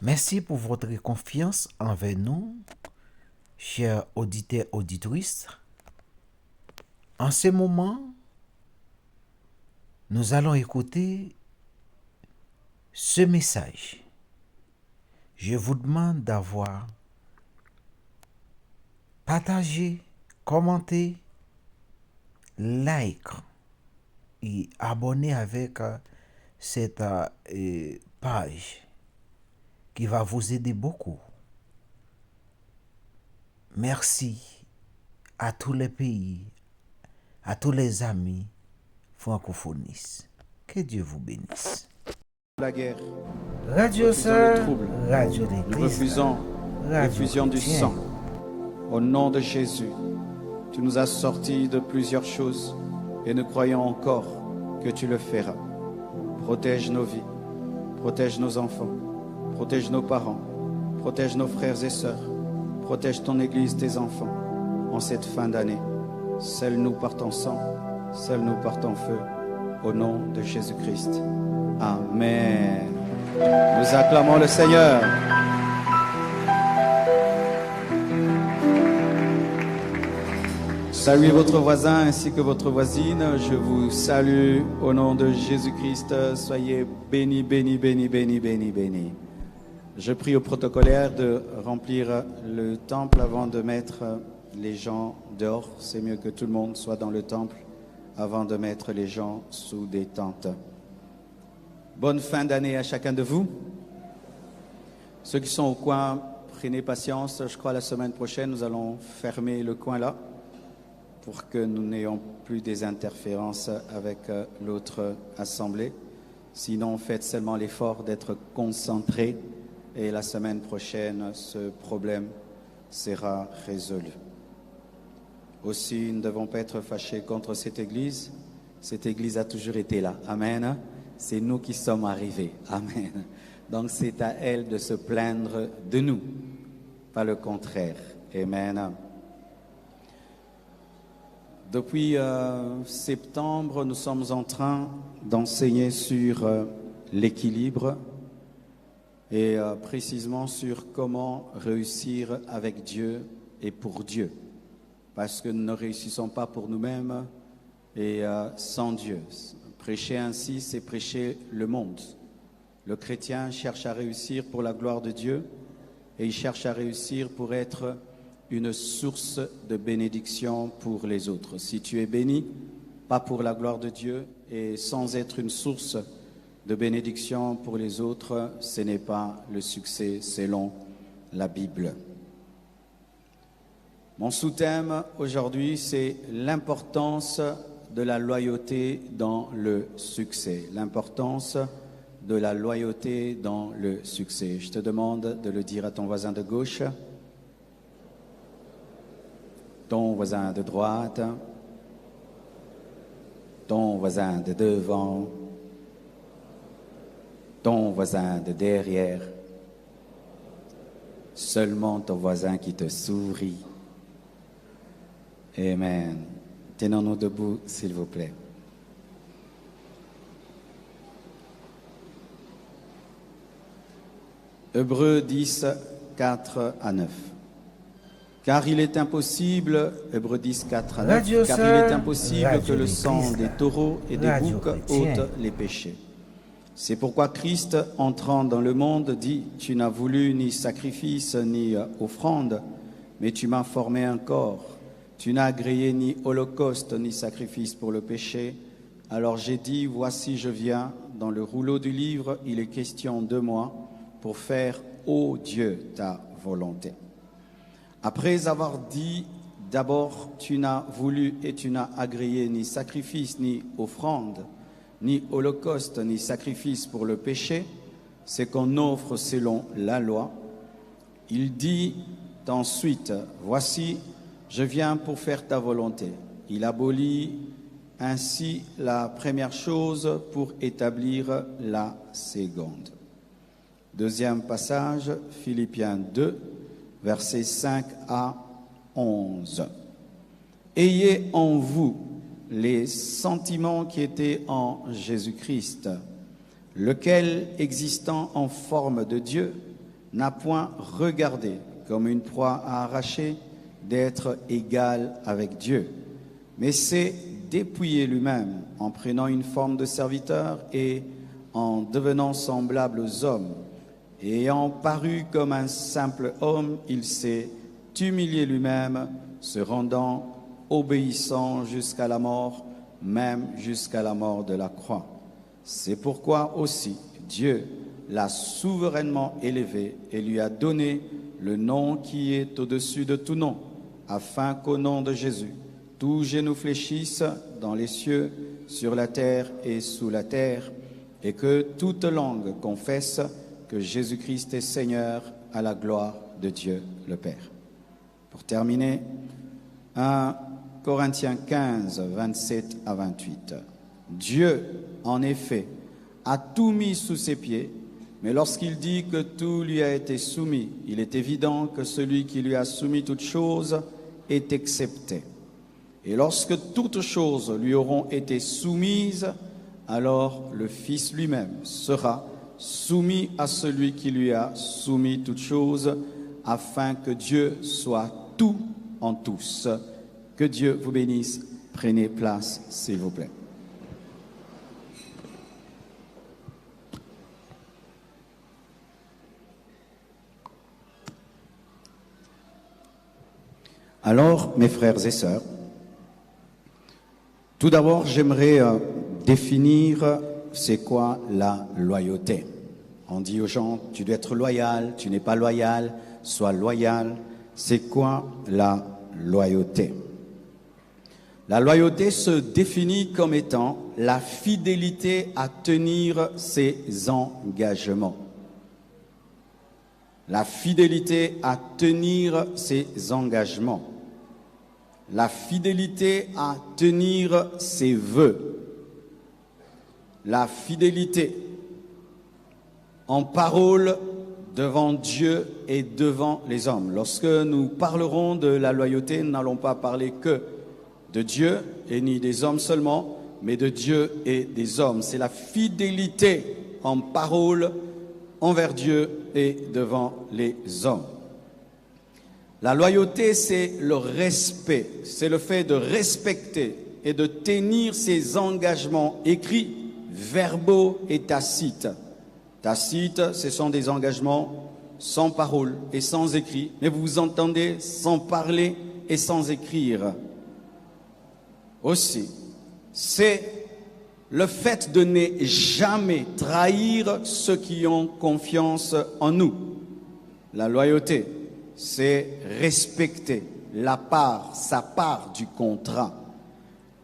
Merci pour votre confiance envers nous, chers auditeurs, auditrices. En ce moment, nous allons écouter ce message. Je vous demande d'avoir partagé, commenté, like et abonné avec cette page qui va vous aider beaucoup. Merci à tous les pays, à tous les amis francophonistes. Que Dieu vous bénisse. La guerre, Radio refusons le Sœur, trouble, Radio nous d'Église, refusons Radio l'effusion du Chrétien. sang. Au nom de Jésus, tu nous as sortis de plusieurs choses et nous croyons encore que tu le feras. Protège nos vies, protège nos enfants, protège nos parents, protège nos frères et sœurs, protège ton Église, tes enfants, en cette fin d'année. Scelle-nous par ton sang, scelle-nous par ton feu, au nom de Jésus-Christ. Amen. Nous acclamons le Seigneur. Saluez votre voisin ainsi que votre voisine. Je vous salue au nom de Jésus-Christ. Soyez bénis, bénis, bénis, bénis, bénis, bénis. Je prie au protocolaire de remplir le temple avant de mettre les gens dehors. C'est mieux que tout le monde soit dans le temple avant de mettre les gens sous des tentes. Bonne fin d'année à chacun de vous. Ceux qui sont au coin, prenez patience. Je crois la semaine prochaine, nous allons fermer le coin là pour que nous n'ayons plus des interférences avec l'autre assemblée. Sinon, faites seulement l'effort d'être concentrés et la semaine prochaine, ce problème sera résolu. Aussi, nous ne devons pas être fâchés contre cette Église. Cette Église a toujours été là. Amen. C'est nous qui sommes arrivés. Amen. Donc, c'est à elle de se plaindre de nous, pas le contraire. Amen. Depuis septembre, nous sommes en train d'enseigner sur l'équilibre et précisément sur comment réussir avec Dieu et pour Dieu. Parce que nous ne réussissons pas pour nous-mêmes et sans Dieu. Prêcher ainsi, c'est prêcher le monde. Le chrétien cherche à réussir pour la gloire de Dieu et il cherche à réussir pour être une source de bénédiction pour les autres. Si tu es béni, pas pour la gloire de Dieu et sans être une source de bénédiction pour les autres, ce n'est pas le succès selon la Bible. Mon sous-thème aujourd'hui, c'est l'importance de la loyauté dans le succès. L'importance de la loyauté dans le succès. Je te demande de le dire à ton voisin de gauche, ton voisin de droite, ton voisin de devant, ton voisin de derrière, seulement ton voisin qui te sourit. Amen. Tenons-nous debout, s'il vous plaît. Hébreux 10, 4 à 9. Car il est impossible, Hébreux 10, 4 à 9, Radio car il Sœur, est impossible Radio que le sang d'Église, des taureaux et des Radio boucs Chrétien. ôte les péchés. C'est pourquoi Christ, entrant dans le monde, dit, « Tu n'as voulu ni sacrifice ni offrande, mais tu m'as formé un corps. Tu n'as agréé ni holocauste ni sacrifice pour le péché. Alors j'ai dit, voici je viens, dans le rouleau du livre, il est question de moi, pour faire, ô Dieu, ta volonté. » Après avoir dit, d'abord, tu n'as voulu et tu n'as agréé ni sacrifice, ni offrande, ni holocauste, ni sacrifice pour le péché, c'est qu'on offre selon la loi. Il dit ensuite, voici, je viens pour faire ta volonté. Il abolit ainsi la première chose pour établir la seconde. Deuxième passage, Philippiens 2, versets 5 à 11. Ayez en vous les sentiments qui étaient en Jésus-Christ, lequel, existant en forme de Dieu, n'a point regardé comme une proie à arracher d'être égal avec Dieu, mais s'est dépouillé lui-même en prenant une forme de serviteur et en devenant semblable aux hommes. Et ayant paru comme un simple homme, il s'est humilié lui-même, se rendant obéissant jusqu'à la mort, même jusqu'à la mort de la croix. C'est pourquoi aussi Dieu l'a souverainement élevé et lui a donné le nom qui est au-dessus de tout nom, afin qu'au nom de Jésus, tout genou fléchisse dans les cieux, sur la terre et sous la terre, et que toute langue confesse que Jésus-Christ est Seigneur, à la gloire de Dieu le Père. Pour terminer, 1 Corinthiens 15, 27 à 28. Dieu, en effet, a tout mis sous ses pieds, mais lorsqu'il dit que tout lui a été soumis, il est évident que celui qui lui a soumis toutes choses est excepté. Et lorsque toutes choses lui auront été soumises, alors le Fils lui-même sera soumis à celui qui lui a soumis toutes choses, afin que Dieu soit tout en tous. Que Dieu vous bénisse. Prenez place, s'il vous plaît. Alors, mes frères et sœurs, tout d'abord, j'aimerais définir c'est quoi la loyauté. On dit aux gens, tu dois être loyal, tu n'es pas loyal, sois loyal. C'est quoi la loyauté? La loyauté se définit comme étant la fidélité à tenir ses engagements. La fidélité à tenir ses engagements. La fidélité à tenir ses vœux. La fidélité en parole devant Dieu et devant les hommes. Lorsque nous parlerons de la loyauté, nous n'allons pas parler que de Dieu et ni des hommes seulement, mais de Dieu et des hommes. C'est la fidélité en parole envers Dieu et devant les hommes. La loyauté, c'est le respect, c'est le fait de respecter et de tenir ses engagements écrits, verbaux et tacites. Tacites, ce sont des engagements sans parole et sans écrit, mais vous vous entendez, sans parler et sans écrire. Aussi, c'est le fait de ne jamais trahir ceux qui ont confiance en nous. La loyauté, c'est respecter sa part du contrat.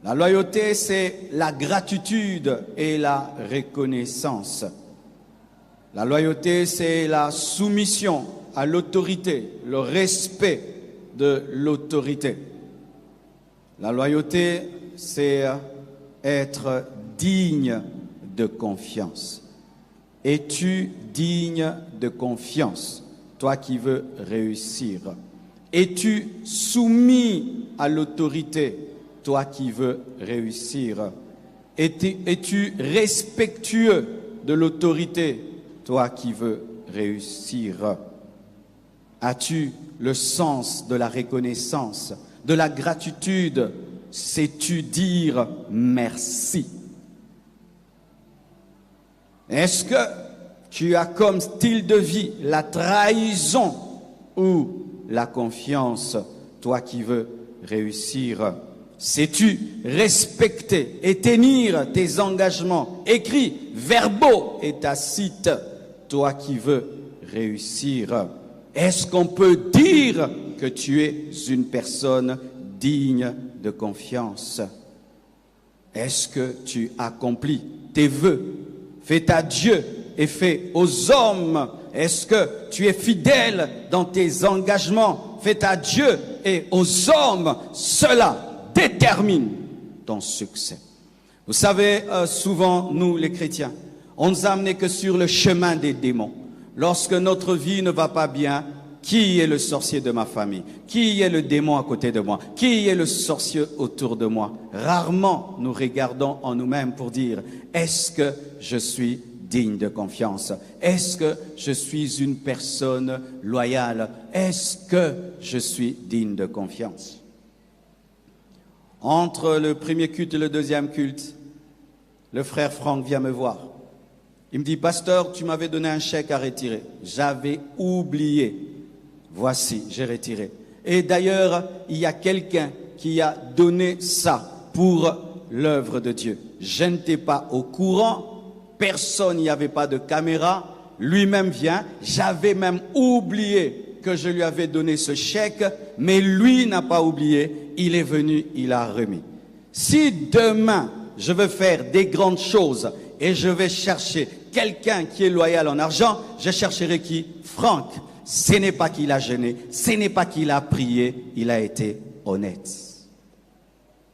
La loyauté, c'est la gratitude et la reconnaissance. La loyauté, c'est la soumission à l'autorité, le respect de l'autorité. La loyauté, c'est être digne de confiance. Es-tu digne de confiance, toi qui veux réussir? Es-tu soumis à l'autorité, toi qui veux réussir? Es-tu respectueux de l'autorité, toi qui veux réussir? As-tu le sens de la reconnaissance, de la gratitude? Sais-tu dire merci? Est-ce que tu as comme style de vie la trahison ou la confiance, toi qui veux réussir? Sais-tu respecter et tenir tes engagements écrits, verbaux et tacites, toi qui veux réussir? Est-ce qu'on peut dire que tu es une personne digne de confiance? Est-ce que tu accomplis tes vœux, faits à Dieu et faits aux hommes? Est-ce que tu es fidèle dans tes engagements, faits à Dieu et aux hommes? Cela détermine ton succès. Vous savez, souvent, nous les chrétiens, on ne nous a amenés que sur le chemin des démons. Lorsque notre vie ne va pas bien, qui est le sorcier de ma famille? Qui est le démon à côté de moi? Qui est le sorcier autour de moi? Rarement nous regardons en nous-mêmes pour dire, est-ce que je suis digne de confiance? Est-ce que je suis une personne loyale? Est-ce que je suis digne de confiance? Entre le premier culte et le deuxième culte, le frère Franck vient me voir. Il me dit, pasteur, tu m'avais donné un chèque à retirer. J'avais oublié. Voici, j'ai retiré. Et d'ailleurs, il y a quelqu'un qui a donné ça pour l'œuvre de Dieu. Je n'étais pas au courant, personne n'y avait pas de caméra, lui-même vient, j'avais même oublié que je lui avais donné ce chèque, mais lui n'a pas oublié, il est venu, il a remis. Si demain, je veux faire des grandes choses et je vais chercher quelqu'un qui est loyal en argent, je chercherai qui? Franck. Ce n'est pas qu'il a jeûné, ce n'est pas qu'il a prié, il a été honnête.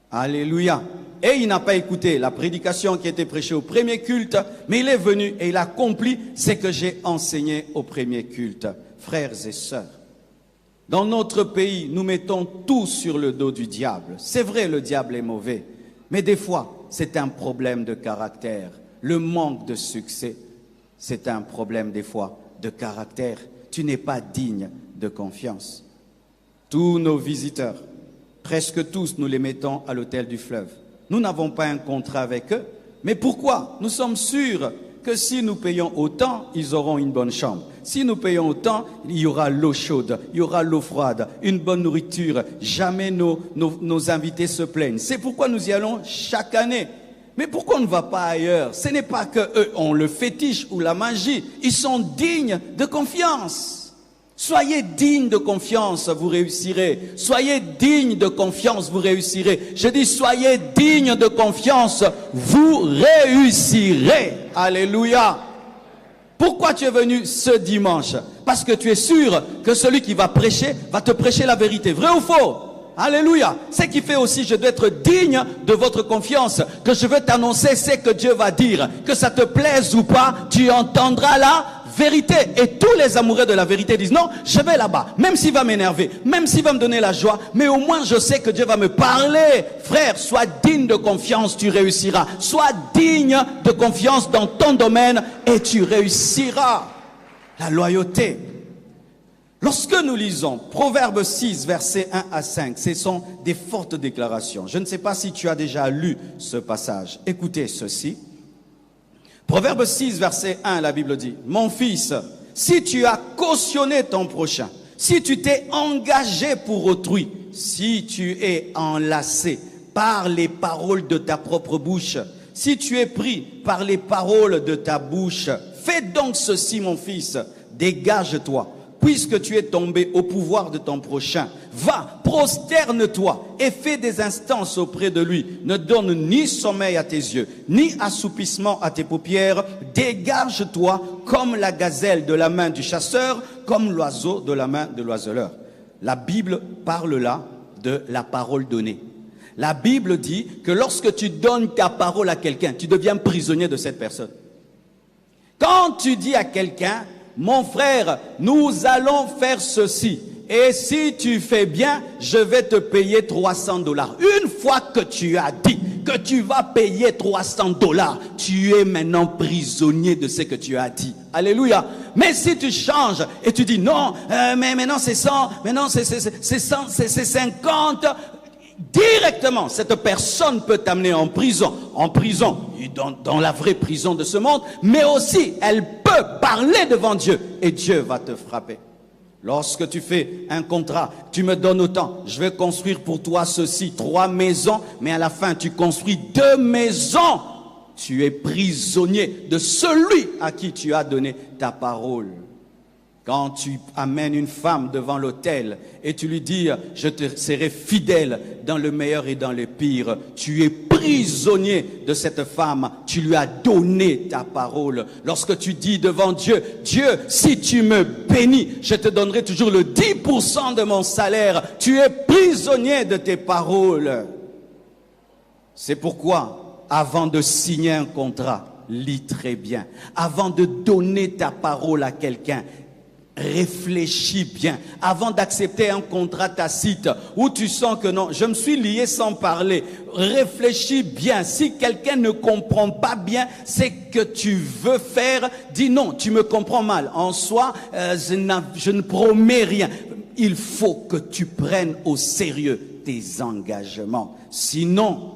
Alléluia. Et il n'a pas écouté la prédication qui était prêchée au premier culte, mais il est venu et il a accompli ce que j'ai enseigné au premier culte. Frères et sœurs, dans notre pays, nous mettons tout sur le dos du diable. C'est vrai, le diable est mauvais, mais des fois, c'est un problème de caractère. Le manque de succès, c'est un problème des fois de caractère. Tu n'es pas digne de confiance. Tous nos visiteurs, presque tous, nous les mettons à l'hôtel du fleuve. Nous n'avons pas un contrat avec eux. Mais pourquoi? Nous sommes sûrs que si nous payons autant, ils auront une bonne chambre. Si nous payons autant, il y aura l'eau chaude, il y aura l'eau froide, une bonne nourriture. Jamais nos invités se plaignent. C'est pourquoi nous y allons chaque année. Mais pourquoi on ne va pas ailleurs? Ce n'est pas qu'eux ont le fétiche ou la magie. Ils sont dignes de confiance. Soyez dignes de confiance, vous réussirez. Soyez dignes de confiance, vous réussirez. Je dis, soyez dignes de confiance, vous réussirez. Alléluia. Pourquoi tu es venu ce dimanche? Parce que tu es sûr que celui qui va te prêcher la vérité. Vrai ou faux? Alléluia. Ce qui fait aussi, je dois être digne de votre confiance, que je veux t'annoncer ce que Dieu va dire. Que ça te plaise ou pas, tu entendras la vérité. Et tous les amoureux de la vérité disent, non, je vais là-bas, même s'il va m'énerver, même s'il va me donner la joie, mais au moins je sais que Dieu va me parler. Frère, sois digne de confiance, tu réussiras. Sois digne de confiance dans ton domaine et tu réussiras. La loyauté. Lorsque nous lisons Proverbe 6, versets 1 à 5, ce sont des fortes déclarations. Je ne sais pas si tu as déjà lu ce passage. Écoutez ceci. Proverbe 6, verset 1, la Bible dit, « Mon fils, si tu as cautionné ton prochain, si tu t'es engagé pour autrui, si tu es enlacé par les paroles de ta propre bouche, si tu es pris par les paroles de ta bouche, fais donc ceci, mon fils, dégage-toi. Puisque tu es tombé au pouvoir de ton prochain, va, prosterne-toi et fais des instances auprès de lui. Ne donne ni sommeil à tes yeux, ni assoupissement à tes paupières. Dégage-toi comme la gazelle de la main du chasseur, comme l'oiseau de la main de l'oiseleur. La Bible parle là de la parole donnée. La Bible dit que lorsque tu donnes ta parole à quelqu'un, tu deviens prisonnier de cette personne. Quand tu dis à quelqu'un, mon frère, nous allons faire ceci. Et si tu fais bien, je vais te payer $300. Une fois que tu as dit que tu vas payer $300, tu es maintenant prisonnier de ce que tu as dit. Alléluia. Mais si tu changes et tu dis non, mais maintenant c'est 100, maintenant c'est 50, directement, cette personne peut t'amener en prison, dans la vraie prison de ce monde, mais aussi, elle peut parler devant Dieu et Dieu va te frapper. Lorsque tu fais un contrat, tu me donnes autant, je vais construire pour toi ceci, 3 maisons, mais à la fin, tu construis 2 maisons. Tu es prisonnier de celui à qui tu as donné ta parole. Quand tu amènes une femme devant l'autel et tu lui dis « Je te serai fidèle dans le meilleur et dans le pire », tu es prisonnier de cette femme, tu lui as donné ta parole. Lorsque tu dis devant Dieu « Dieu, si tu me bénis, je te donnerai toujours le 10% de mon salaire », tu es prisonnier de tes paroles. C'est pourquoi, avant de signer un contrat, lis très bien. Avant de donner ta parole à quelqu'un, réfléchis bien avant d'accepter un contrat tacite où tu sens que non, je me suis lié sans parler. Réfléchis bien. Si quelqu'un ne comprend pas bien ce que tu veux faire, dis non, tu me comprends mal. En soi, je ne promets rien. Il faut que tu prennes au sérieux tes engagements. Sinon,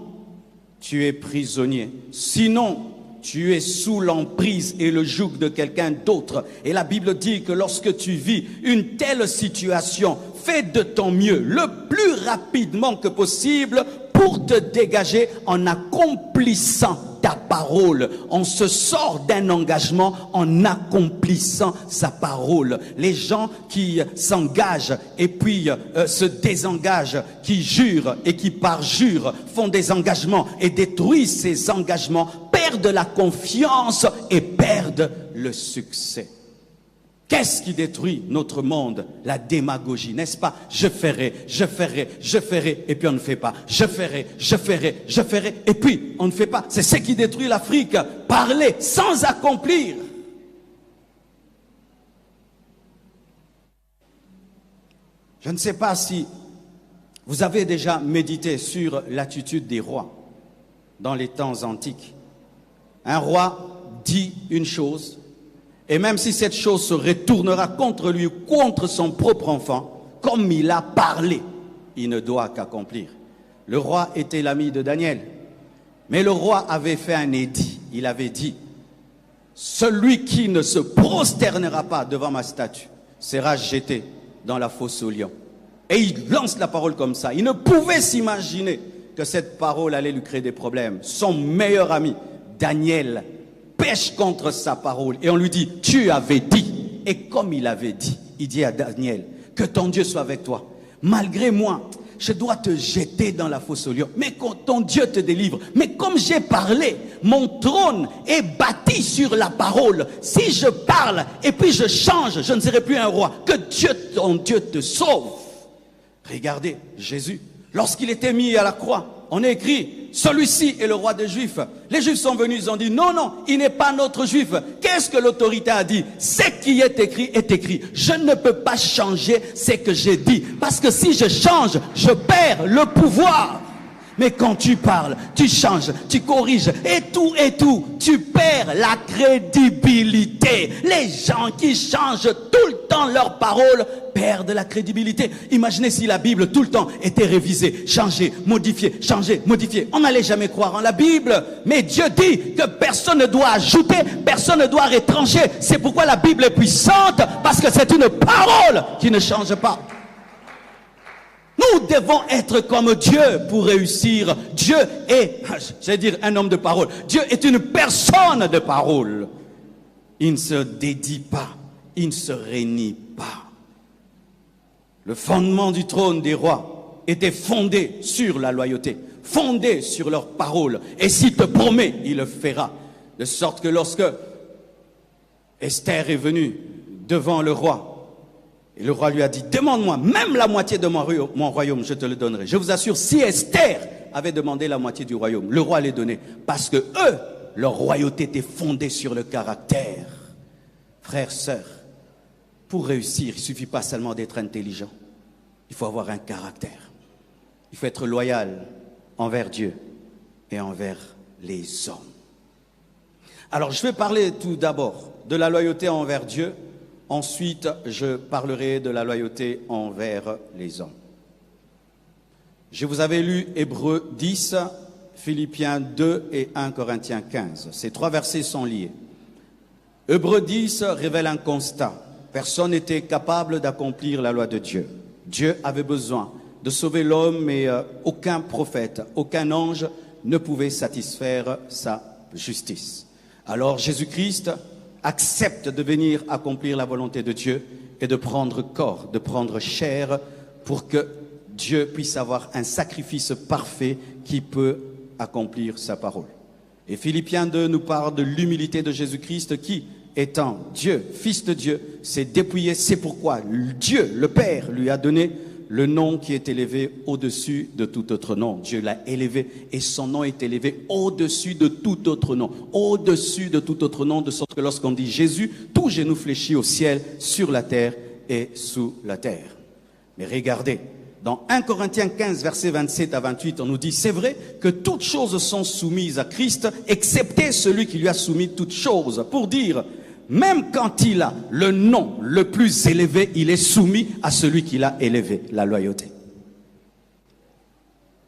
tu es prisonnier. Sinon, tu es sous l'emprise et le joug de quelqu'un d'autre. Et la Bible dit que lorsque tu vis une telle situation, fais de ton mieux, le plus rapidement que possible, pour te dégager en accomplissant ta parole. On se sort d'un engagement en accomplissant sa parole. Les gens qui s'engagent et puis se désengagent, qui jurent et qui parjurent, font des engagements et détruisent ces engagements, perdent la confiance et perdent le succès. Qu'est-ce qui détruit notre monde? La démagogie, n'est-ce pas? Je ferai, et puis on ne fait pas. Je ferai, et puis on ne fait pas. C'est ce qui détruit l'Afrique. Parler sans accomplir. Je ne sais pas si vous avez déjà médité sur l'attitude des rois dans les temps antiques. Un roi dit une chose, et même si cette chose se retournera contre lui ou contre son propre enfant, comme il a parlé, il ne doit qu'accomplir. Le roi était l'ami de Daniel. Mais le roi avait fait un édit. Il avait dit, celui qui ne se prosternera pas devant ma statue sera jeté dans la fosse aux lions. Et il lance la parole comme ça. Il ne pouvait s'imaginer que cette parole allait lui créer des problèmes. Son meilleur ami, Daniel, pêche contre sa parole et on lui dit, tu avais dit. Et comme il avait dit, il dit à Daniel, que ton Dieu soit avec toi. Malgré moi, je dois te jeter dans la fosse aux lions. Mais quand ton Dieu te délivre. Mais comme j'ai parlé, mon trône est bâti sur la parole. Si je parle et puis je change, je ne serai plus un roi. Que Dieu, ton Dieu te sauve. Regardez, Jésus, lorsqu'il était mis à la croix, on a écrit, celui-ci est le roi des Juifs. Les Juifs sont venus, ils ont dit, non, non, il n'est pas notre Juif. Qu'est-ce que l'autorité a dit? Ce qui est écrit est écrit. Je ne peux pas changer ce que j'ai dit. Parce que si je change, je perds le pouvoir. Mais quand tu parles, tu changes, tu corriges, et tout, tu perds la crédibilité. Les gens qui changent tout le temps leurs paroles perdent la crédibilité. Imaginez si la Bible tout le temps était révisée, changée, modifiée. On n'allait jamais croire en la Bible. Mais Dieu dit que personne ne doit ajouter, personne ne doit retrancher. C'est pourquoi la Bible est puissante, parce que c'est une parole qui ne change pas. Nous devons être comme Dieu pour réussir. Dieu est, je vais dire, un homme de parole. Dieu est une personne de parole. Il ne se dédie pas, il ne se renie pas. Le fondement du trône des rois était fondé sur la loyauté, fondé sur leur parole. Et s'il te promet, il le fera. De sorte que lorsque Esther est venue devant le roi, et le roi lui a dit, demande-moi même la moitié de mon royaume, je te le donnerai. Je vous assure, si Esther avait demandé la moitié du royaume, le roi l'ait donné. Parce que eux, leur royauté était fondée sur le caractère. Frères, sœurs, pour réussir, il ne suffit pas seulement d'être intelligent. Il faut avoir un caractère. Il faut être loyal envers Dieu et envers les hommes. Alors, je vais parler tout d'abord de la loyauté envers Dieu. Ensuite, je parlerai de la loyauté envers les hommes. Je vous avais lu Hébreux 10, Philippiens 2 et 1 Corinthiens 15. Ces trois versets sont liés. Hébreux 10 révèle un constat. Personne n'était capable d'accomplir la loi de Dieu. Dieu avait besoin de sauver l'homme, mais aucun prophète, aucun ange ne pouvait satisfaire sa justice. Alors Jésus-Christ accepte de venir accomplir la volonté de Dieu et de prendre corps, de prendre chair pour que Dieu puisse avoir un sacrifice parfait qui peut accomplir sa parole. Et Philippiens 2 nous parle de l'humilité de Jésus-Christ qui, étant Dieu, Fils de Dieu, s'est dépouillé. C'est pourquoi Dieu, le Père, lui a donné le nom qui est élevé au-dessus de tout autre nom. Dieu l'a élevé et son nom est élevé au-dessus de tout autre nom. Au-dessus de tout autre nom, de sorte que lorsqu'on dit Jésus, tout genou fléchit au ciel, sur la terre et sous la terre. Mais regardez, dans 1 Corinthiens 15, versets 27 à 28, on nous dit, c'est vrai que toutes choses sont soumises à Christ, excepté celui qui lui a soumis toutes choses, pour dire, même quand il a le nom le plus élevé, il est soumis à celui qui l'a élevé, la loyauté.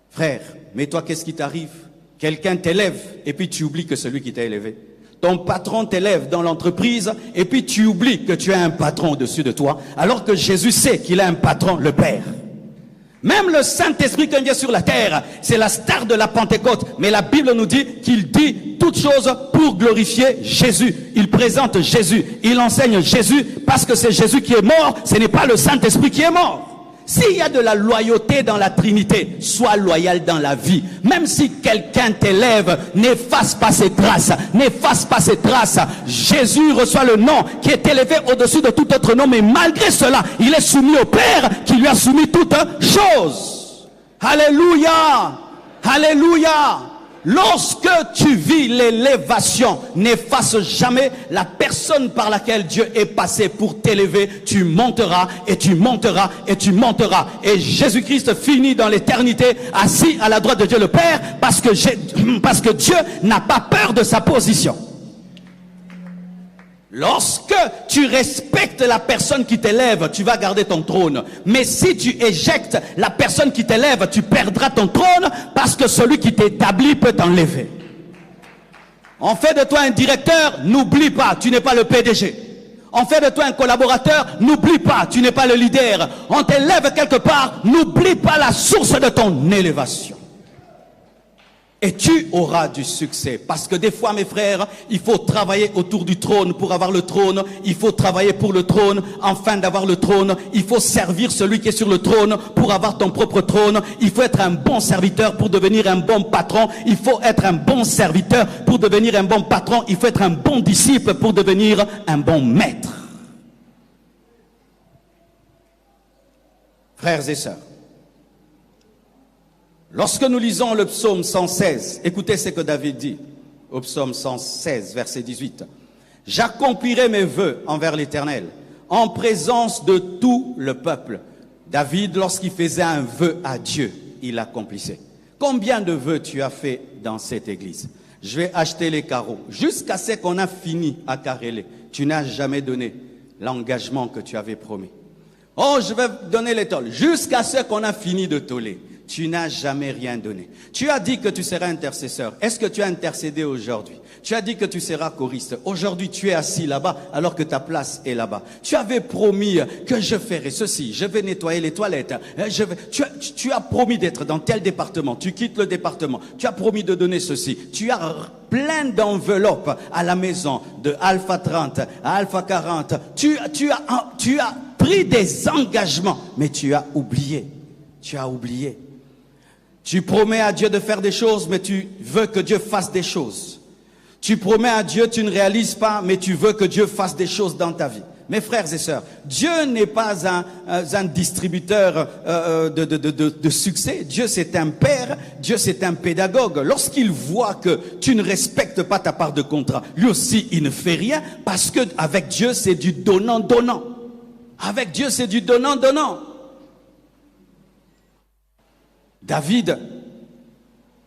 Frère, mais toi, qu'est-ce qui t'arrive? Quelqu'un t'élève et puis tu oublies que celui qui t'a élevé. Ton patron t'élève dans l'entreprise et puis tu oublies que tu as un patron au-dessus de toi, alors que Jésus sait qu'il a un patron, le Père. Même le Saint-Esprit qui vient sur la terre, c'est la star de la Pentecôte. Mais la Bible nous dit qu'il dit toutes choses pour glorifier Jésus. Il présente Jésus, il enseigne Jésus, parce que c'est Jésus qui est mort, ce n'est pas le Saint-Esprit qui est mort. S'il y a de la loyauté dans la Trinité, sois loyal dans la vie. Même si quelqu'un t'élève, n'efface pas ses traces. N'efface pas ses traces. Jésus reçoit le nom qui est élevé au-dessus de tout autre nom. Mais malgré cela, il est soumis au Père qui lui a soumis toutes choses. Alléluia! Alléluia! Lorsque tu vis l'élévation, n'efface jamais la personne par laquelle Dieu est passé pour t'élever. Tu monteras et tu monteras et tu monteras. Et Jésus-Christ finit dans l'éternité assis à la droite de Dieu le Père parce que Dieu n'a pas peur de sa position. Lorsque tu respectes la personne qui t'élève, tu vas garder ton trône. Mais si tu éjectes la personne qui t'élève, tu perdras ton trône parce que celui qui t'établit peut t'enlever. On fait de toi un directeur, n'oublie pas, tu n'es pas le PDG. On fait de toi un collaborateur, n'oublie pas, tu n'es pas le leader. On t'élève quelque part, n'oublie pas la source de ton élévation. Et tu auras du succès. Parce que des fois, mes frères, il faut travailler autour du trône pour avoir le trône. Il faut travailler pour le trône. Enfin d'avoir le trône, il faut servir celui qui est sur le trône pour avoir ton propre trône. Il faut être un bon serviteur pour devenir un bon patron. Il faut être un bon serviteur pour devenir un bon patron. Il faut être un bon disciple pour devenir un bon maître. Frères et sœurs, lorsque nous lisons le psaume 116, écoutez ce que David dit au psaume 116, verset 18. « J'accomplirai mes vœux envers l'Éternel, en présence de tout le peuple. » David, lorsqu'il faisait un vœu à Dieu, il l'accomplissait. Combien de vœux tu as fait dans cette église? Je vais acheter les carreaux. Jusqu'à ce qu'on a fini à careler, tu n'as jamais donné l'engagement que tu avais promis. Oh, je vais donner les tôles. Jusqu'à ce qu'on a fini de tôler. Tu n'as jamais rien donné. Tu as dit que tu seras intercesseur. Est-ce que tu as intercédé aujourd'hui? Tu as dit que tu seras choriste. Aujourd'hui, tu es assis là-bas alors que ta place est là-bas. Tu avais promis que je ferai ceci. Je vais nettoyer les toilettes. Tu as promis d'être dans tel département. Tu quittes le département. Tu as promis de donner ceci. Tu as plein d'enveloppes à la maison de Alpha 30 à Alpha 40. Tu as pris des engagements, mais tu as oublié. Tu as oublié. Tu promets à Dieu de faire des choses, mais tu veux que Dieu fasse des choses. Tu promets à Dieu, tu ne réalises pas, mais tu veux que Dieu fasse des choses dans ta vie. Mes frères et sœurs, Dieu n'est pas un distributeur de succès. Dieu, c'est un père. Dieu, c'est un pédagogue. Lorsqu'il voit que tu ne respectes pas ta part de contrat, lui aussi, il ne fait rien, parce que avec Dieu, c'est du donnant-donnant. Avec Dieu, c'est du donnant-donnant. David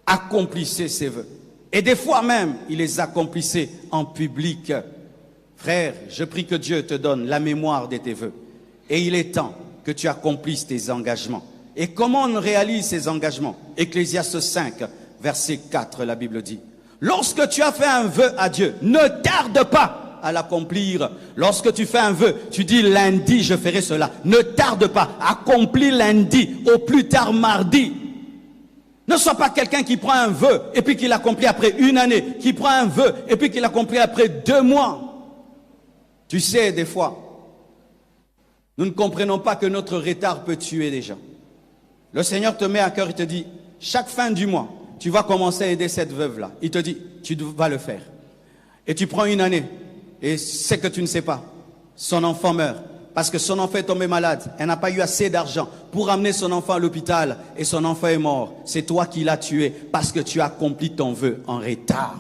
accomplissait ses vœux. Et des fois même, il les accomplissait en public. Frère, je prie que Dieu te donne la mémoire de tes vœux. Et il est temps que tu accomplisses tes engagements. Et comment on réalise ces engagements? Ecclésiaste 5, verset 4, la Bible dit. Lorsque tu as fait un vœu à Dieu, ne tarde pas à l'accomplir. Lorsque tu fais un vœu, tu dis lundi je ferai cela. Ne tarde pas, accomplis lundi, au plus tard mardi. Ne sois pas quelqu'un qui prend un vœu et puis qui l'accomplit après une année, qui prend un vœu et puis qui l'accomplit après 2 mois. Tu sais, des fois, nous ne comprenons pas que notre retard peut tuer des gens. Le Seigneur te met à cœur, il te dit, chaque fin du mois, tu vas commencer à aider cette veuve-là. Il te dit, tu vas le faire. Et tu prends une année, et c'est que tu ne sais pas, son enfant meurt. parce que son enfant est tombé malade. Elle n'a pas eu assez d'argent pour amener son enfant à l'hôpital et son enfant est mort. C'est toi qui l'as tué parce que tu as accompli ton vœu en retard.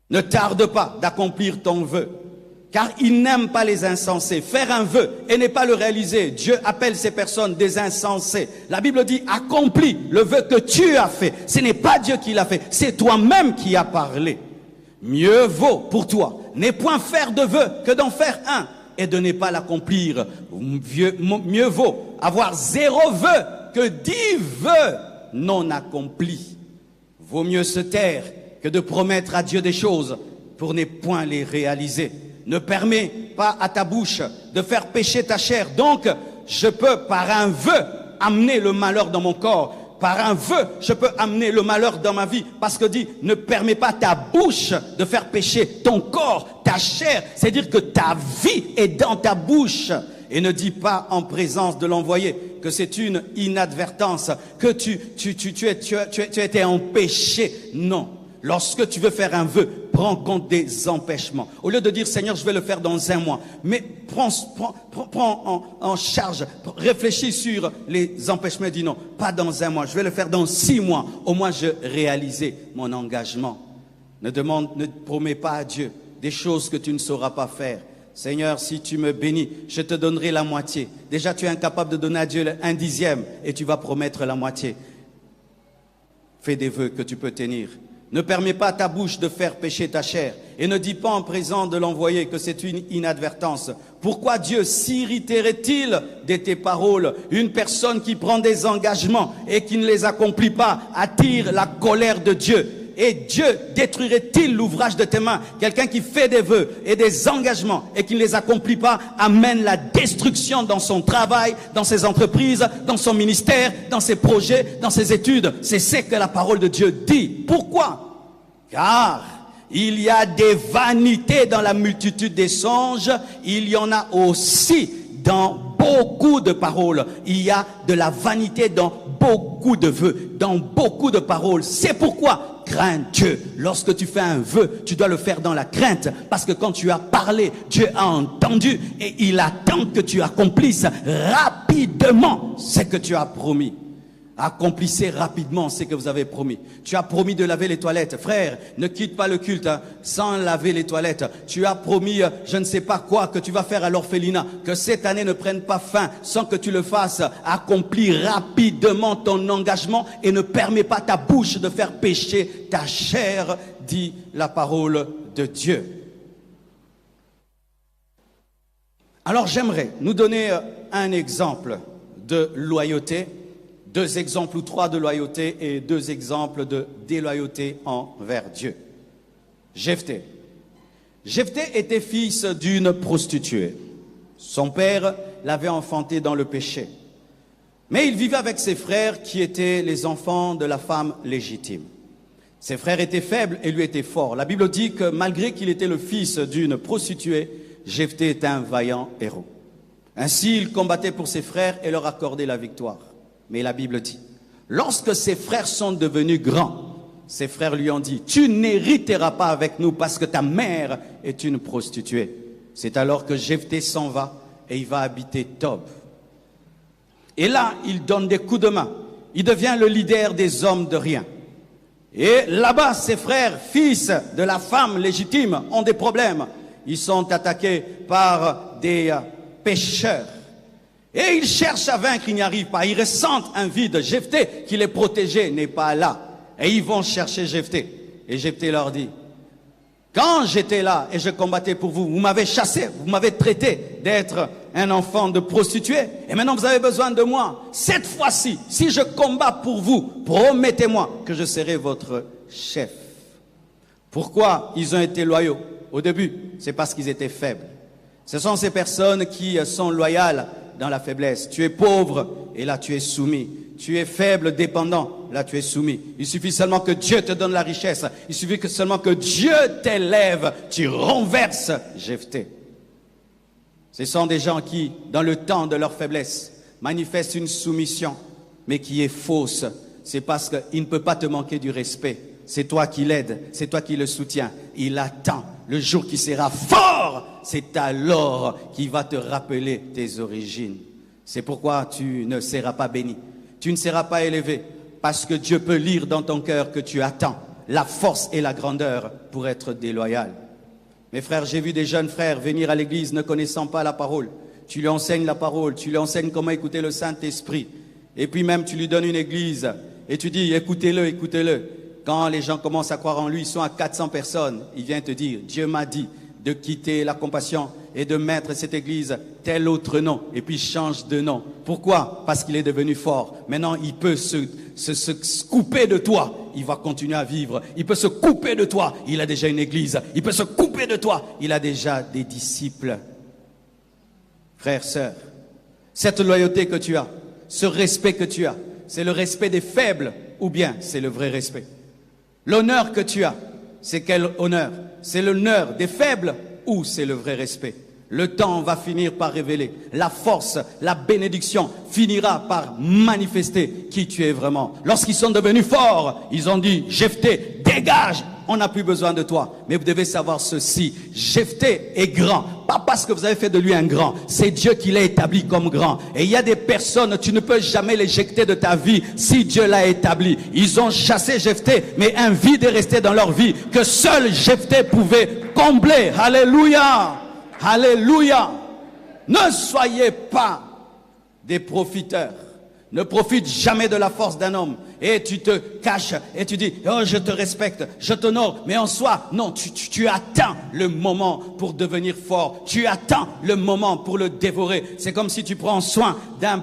Ne tarde pas d'accomplir ton vœu, car il n'aime pas les insensés. Faire un vœu et ne pas le réaliser, Dieu appelle ces personnes des insensés. La Bible dit, accomplis le vœu que tu as fait. Ce n'est pas Dieu qui l'a fait, c'est toi-même qui as parlé. Mieux vaut pour toi ne point faire de vœu que d'en faire un et de ne pas l'accomplir. Mieux vaut avoir 0 vœu que 10 vœux non accomplis. Vaut mieux se taire que de promettre à Dieu des choses pour ne point les réaliser. Ne permets pas à ta bouche de faire pécher ta chair. Donc, je peux par un vœu amener le malheur dans mon corps. Par un vœu, je peux amener le malheur dans ma vie. Parce que dit, ne permets pas ta bouche de faire pécher ton corps, ta chair. C'est-à-dire que ta vie est dans ta bouche. Et ne dis pas en présence de l'envoyé que c'est une inadvertance, que tu étais en péché. Non. Lorsque tu veux faire un vœu, prends compte des empêchements. Au lieu de dire, Seigneur, je vais le faire dans 1 mois. Mais prends en charge, réfléchis sur les empêchements et dis non, pas dans 1 mois, je vais le faire dans 6 mois. Au moins, je réalisais mon engagement. Ne promets pas à Dieu des choses que tu ne sauras pas faire. Seigneur, si tu me bénis, je te donnerai la moitié. Déjà, tu es incapable de donner à Dieu 1/10 et tu vas promettre la moitié. Fais des vœux que tu peux tenir. Ne permets pas à ta bouche de faire pécher ta chair. Et ne dis pas en présence de l'envoyé que c'est une inadvertance. Pourquoi Dieu s'irriterait-il de tes paroles? Une personne qui prend des engagements et qui ne les accomplit pas attire la colère de Dieu. Et Dieu détruirait-il l'ouvrage de tes mains? Quelqu'un qui fait des vœux et des engagements et qui ne les accomplit pas amène la destruction dans son travail, dans ses entreprises, dans son ministère, dans ses projets, dans ses études. C'est ce que la parole de Dieu dit. Pourquoi? Car il y a des vanités dans la multitude des songes. Il y en a aussi dans beaucoup de paroles. Il y a de la vanité dans beaucoup de vœux, dans beaucoup de paroles. C'est pourquoi crains Dieu. Lorsque tu fais un vœu, tu dois le faire dans la crainte. Parce que quand tu as parlé, Dieu a entendu et il attend que tu accomplisses rapidement ce que tu as promis. Accomplissez rapidement ce que vous avez promis. Tu as promis de laver les toilettes. Frère, ne quitte pas le culte sans laver les toilettes. Tu as promis je ne sais pas quoi que tu vas faire à l'orphelinat. Que cette année ne prenne pas fin sans que tu le fasses. Accomplis rapidement ton engagement et ne permets pas ta bouche de faire pécher ta chair, dit la parole de Dieu. Alors j'aimerais nous donner un exemple de loyauté. 2 exemples ou 3 de loyauté et 2 exemples de déloyauté envers Dieu. Jephthé. Jephthé était fils d'une prostituée. Son père l'avait enfanté dans le péché. Mais il vivait avec ses frères qui étaient les enfants de la femme légitime. Ses frères étaient faibles et lui étaient forts. La Bible dit que malgré qu'il était le fils d'une prostituée, Jephthé était un vaillant héros. Ainsi, il combattait pour ses frères et leur accordait la victoire. Mais la Bible dit, lorsque ses frères sont devenus grands, ses frères lui ont dit, tu n'hériteras pas avec nous parce que ta mère est une prostituée. C'est alors que Jephthé s'en va et il va habiter Tob. Et là, il donne des coups de main. Il devient le leader des hommes de rien. Et là-bas, ses frères, fils de la femme légitime, ont des problèmes. Ils sont attaqués par des pécheurs. Et ils cherchent à vaincre, ils n'y arrivent pas. Ils ressentent un vide. Jephthé, qui les protégeait, n'est pas là. Et ils vont chercher Jephthé. Et Jephthé leur dit, quand j'étais là et je combattais pour vous, vous m'avez chassé, vous m'avez traité d'être un enfant de prostituée. Et maintenant vous avez besoin de moi. Cette fois-ci, si je combats pour vous, promettez-moi que je serai votre chef. Pourquoi ils ont été loyaux? Au début, c'est parce qu'ils étaient faibles. Ce sont ces personnes qui sont loyales dans la faiblesse. Tu es pauvre et là tu es soumis. Tu es faible, dépendant, là tu es soumis. Il suffit seulement que Dieu te donne la richesse. Il suffit seulement que Dieu t'élève. Tu renverses Jephthé. Ce sont des gens qui, dans le temps de leur faiblesse, manifestent une soumission, mais qui est fausse. C'est parce qu'il ne peut pas te manquer du respect. C'est toi qui l'aides, c'est toi qui le soutiens. Il attend le jour qui sera fort. C'est alors qu'il va te rappeler tes origines. C'est pourquoi tu ne seras pas béni. Tu ne seras pas élevé. Parce que Dieu peut lire dans ton cœur que tu attends la force et la grandeur pour être déloyal. Mes frères, j'ai vu des jeunes frères venir à l'église ne connaissant pas la parole. Tu lui enseignes la parole, tu lui enseignes comment écouter le Saint-Esprit. Et puis même tu lui donnes une église et tu dis écoutez-le, écoutez-le. Quand les gens commencent à croire en lui, ils sont à 400 personnes. Il vient te dire, Dieu m'a dit de quitter la compassion et de mettre cette église tel autre nom. Et puis change de nom. Pourquoi? Parce qu'il est devenu fort. Maintenant, il peut se couper de toi. Il va continuer à vivre. Il peut se couper de toi. Il a déjà une église. Il peut se couper de toi. Il a déjà des disciples. Frères, sœurs, cette loyauté que tu as, ce respect que tu as, c'est le respect des faibles ou bien c'est le vrai respect? L'honneur que tu as, c'est quel honneur? C'est l'honneur des faibles ou c'est le vrai respect? Le temps va finir par révéler. La force, la bénédiction finira par manifester qui tu es vraiment. Lorsqu'ils sont devenus forts, ils ont dit, Jephthé, dégage! On n'a plus besoin de toi. Mais vous devez savoir ceci. Jephthé est grand. Pas parce que vous avez fait de lui un grand. C'est Dieu qui l'a établi comme grand. Et il y a des personnes, tu ne peux jamais l'éjecter de ta vie si Dieu l'a établi. Ils ont chassé Jephthé, mais un vide est resté dans leur vie que seul Jephthé pouvait combler. Alléluia! Alléluia! Ne soyez pas des profiteurs. Ne profite jamais de la force d'un homme. Et tu te caches et tu dis, oh, je te respecte, je t'honore. Mais en soi, non, tu attends le moment pour devenir fort. Tu attends le moment pour le dévorer. C'est comme si tu prends soin d'un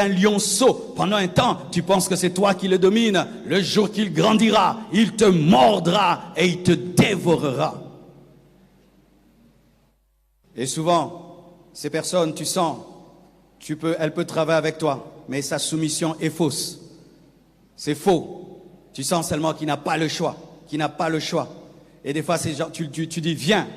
lionceau. Pendant un temps, tu penses que c'est toi qui le domine. Le jour qu'il grandira, il te mordra et il te dévorera. Et souvent, ces personnes, tu sens, elle peut travailler avec toi, mais sa soumission est fausse. C'est faux. Tu sens seulement qu'il n'a pas le choix, Et des fois, ces gens, tu dis, viens.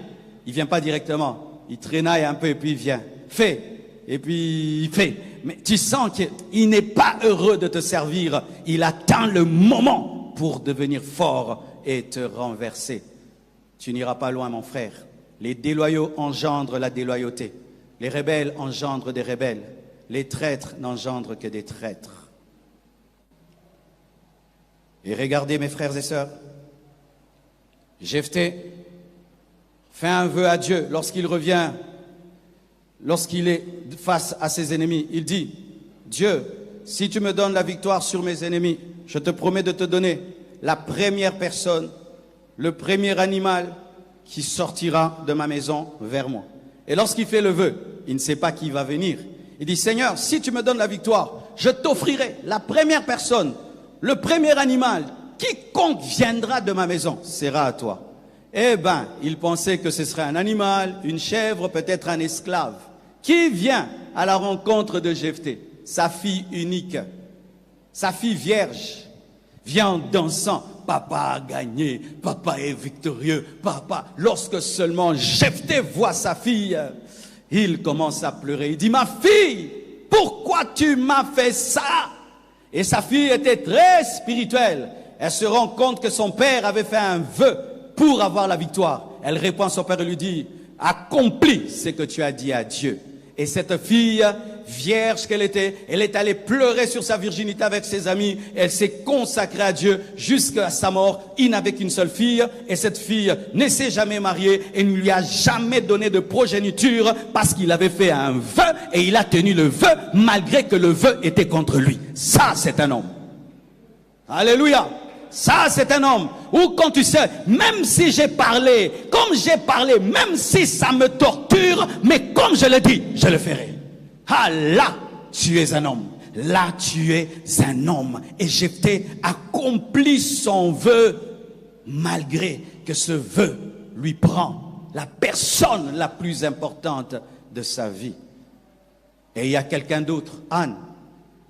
Il vient pas directement. Il traînaille un peu et puis il vient. Fais. Et puis il fait. Mais tu sens qu'il n'est pas heureux de te servir. Il attend le moment pour devenir fort et te renverser. Tu n'iras pas loin, mon frère. Les déloyaux engendrent la déloyauté. Les rebelles engendrent des rebelles. Les traîtres n'engendrent que des traîtres. Et regardez, mes frères et sœurs, Jephthé fait un vœu à Dieu lorsqu'il revient, lorsqu'il est face à ses ennemis. Il dit, Dieu, si tu me donnes la victoire sur mes ennemis, je te promets de te donner la première personne, le premier animal qui sortira de ma maison vers moi. Et lorsqu'il fait le vœu, il ne sait pas qui va venir. Il dit, Seigneur, si tu me donnes la victoire, je t'offrirai la première personne, le premier animal, quiconque viendra de ma maison sera à toi. Eh bien, il pensait que ce serait un animal, une chèvre, peut-être un esclave. Qui vient à la rencontre de Jephthé? Sa fille unique, sa fille vierge, vient en dansant. Papa a gagné, papa est victorieux, papa. Lorsque seulement Jephthé voit sa fille, il commence à pleurer. Il dit, ma fille, pourquoi tu m'as fait ça? Et sa fille était très spirituelle. Elle se rend compte que son père avait fait un vœu pour avoir la victoire. Elle répond à son père et lui dit, accomplis ce que tu as dit à Dieu. Et cette fille, vierge qu'elle était, elle est allée pleurer sur sa virginité avec ses amis. Elle s'est consacrée à Dieu jusqu'à sa mort. Il n'avait qu'une seule fille et cette fille ne s'est jamais mariée et ne lui a jamais donné de progéniture parce qu'il avait fait un vœu et il a tenu le vœu malgré que le vœu était contre lui. Ça, c'est un homme. Alléluia. Ça, c'est un homme. Ou quand tu sais, même si j'ai parlé, comme j'ai parlé, même si ça me torture, mais comme je le dis, je le ferai. Ah, là, tu es un homme. Là, tu es un homme. Et Jephthé accomplit son vœu, malgré que ce vœu lui prend la personne la plus importante de sa vie. Et il y a quelqu'un d'autre, Anne.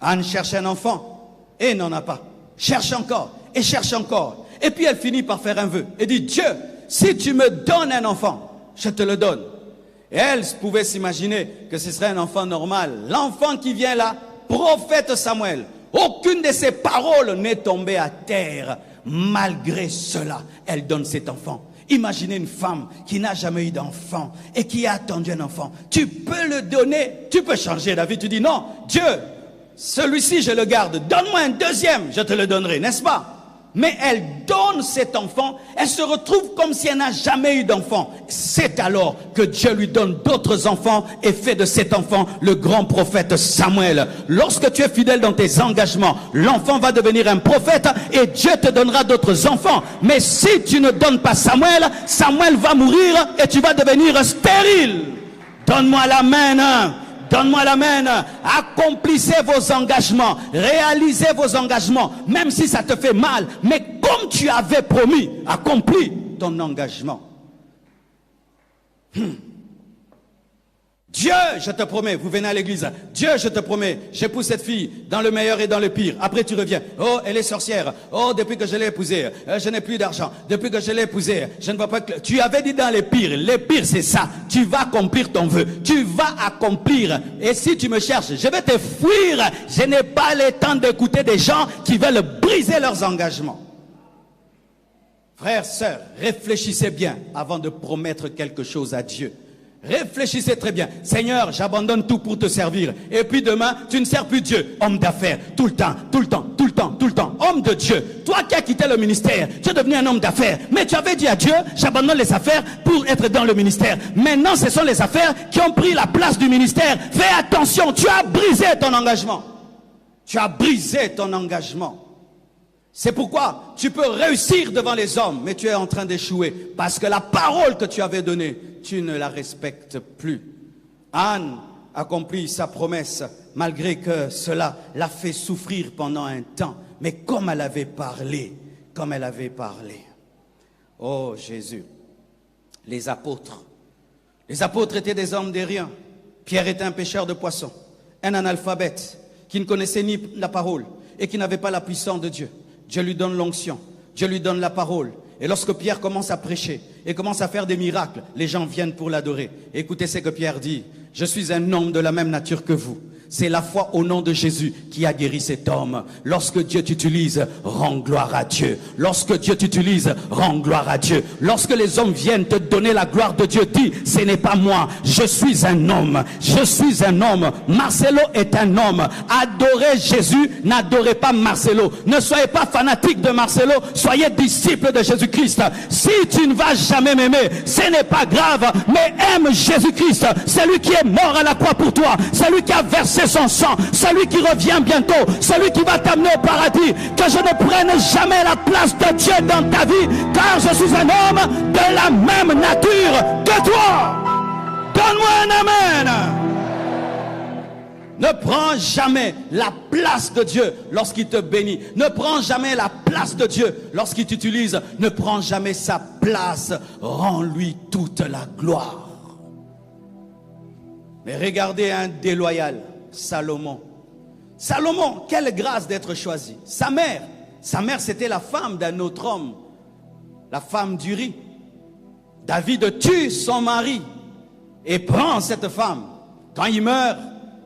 Anne cherche un enfant et n'en a pas. Cherche encore. Et cherche encore. Et puis elle finit par faire un vœu. Et dit, Dieu, si tu me donnes un enfant, je te le donne. Et elle pouvait s'imaginer que ce serait un enfant normal. L'enfant qui vient là, prophète Samuel. Aucune de ses paroles n'est tombée à terre. Malgré cela, elle donne cet enfant. Imaginez une femme qui n'a jamais eu d'enfant et qui a attendu un enfant. Tu peux le donner, tu peux changer la vie. Tu dis non, Dieu, celui-ci je le garde, donne-moi un deuxième, je te le donnerai, n'est-ce pas? Mais elle donne cet enfant, elle se retrouve comme si elle n'a jamais eu d'enfant. C'est alors que Dieu lui donne d'autres enfants et fait de cet enfant le grand prophète Samuel. Lorsque tu es fidèle dans tes engagements, l'enfant va devenir un prophète et Dieu te donnera d'autres enfants. Mais si tu ne donnes pas Samuel, Samuel va mourir et tu vas devenir stérile. Donne-moi l'amen, hein. Donne-moi l'amen. Accomplissez vos engagements. Réalisez vos engagements. Même si ça te fait mal. Mais comme tu avais promis, accomplis ton engagement. Dieu, je te promets, vous venez à l'église. Dieu, je te promets, j'épouse cette fille dans le meilleur et dans le pire. Après tu reviens. Oh, elle est sorcière. Oh, depuis que je l'ai épousée, je n'ai plus d'argent. Depuis que je l'ai épousée, je ne vois pas que... Tu avais dit dans les pires. Les pires, c'est ça. Tu vas accomplir ton vœu. Tu vas accomplir. Et si tu me cherches, je vais te fuir. Je n'ai pas le temps d'écouter des gens qui veulent briser leurs engagements. Frères, sœurs, réfléchissez bien avant de promettre quelque chose à Dieu. Réfléchissez très bien. Seigneur, j'abandonne tout pour te servir. Et puis demain, tu ne sers plus Dieu. Homme d'affaires, tout le temps, tout le temps, tout le temps, tout le temps. Homme de Dieu. Toi qui as quitté le ministère, tu es devenu un homme d'affaires. Mais tu avais dit à Dieu, j'abandonne les affaires pour être dans le ministère. Maintenant, ce sont les affaires qui ont pris la place du ministère. Fais attention, tu as brisé ton engagement. Tu as brisé ton engagement. C'est pourquoi tu peux réussir devant les hommes, mais tu es en train d'échouer. Parce que la parole que tu avais donnée, tu ne la respectes plus. Anne accomplit sa promesse, malgré que cela l'a fait souffrir pendant un temps. Mais comme elle avait parlé, Oh Jésus, les apôtres étaient des hommes de rien. Pierre était un pêcheur de poissons, un analphabète qui ne connaissait ni la parole et qui n'avait pas la puissance de Dieu. Dieu lui donne l'onction, Dieu lui donne la parole. Et lorsque Pierre commence à prêcher et commence à faire des miracles, les gens viennent pour l'adorer. Écoutez ce que Pierre dit. Je suis un homme de la même nature que vous. C'est la foi au nom de Jésus qui a guéri cet homme. Lorsque Dieu t'utilise, rends gloire à Dieu. Lorsque Dieu t'utilise, rends gloire à Dieu. Lorsque les hommes viennent te donner la gloire de Dieu, dis, ce n'est pas moi, je suis un homme. Je suis un homme. Marcelo est un homme. Adorez Jésus, n'adorez pas Marcelo. Ne soyez pas fanatique de Marcelo, soyez disciple de Jésus-Christ. Si tu ne vas jamais m'aimer, ce n'est pas grave, mais aime Jésus-Christ. Celui qui est mort à la croix pour toi, celui qui a versé son sang, celui qui revient bientôt, celui qui va t'amener au paradis. Que je ne prenne jamais la place de Dieu dans ta vie, car je suis un homme de la même nature que toi. Donne-moi un amen. Ne prends jamais la place de Dieu lorsqu'il te bénit. Ne prends jamais la place de Dieu lorsqu'il t'utilise. Ne prends jamais sa place. Rends-lui toute la gloire. Mais regardez un déloyal, Salomon. Salomon, quelle grâce d'être choisi. Sa mère c'était la femme d'un autre homme, la femme d'Uri. David tue son mari et prend cette femme. Quand il meurt,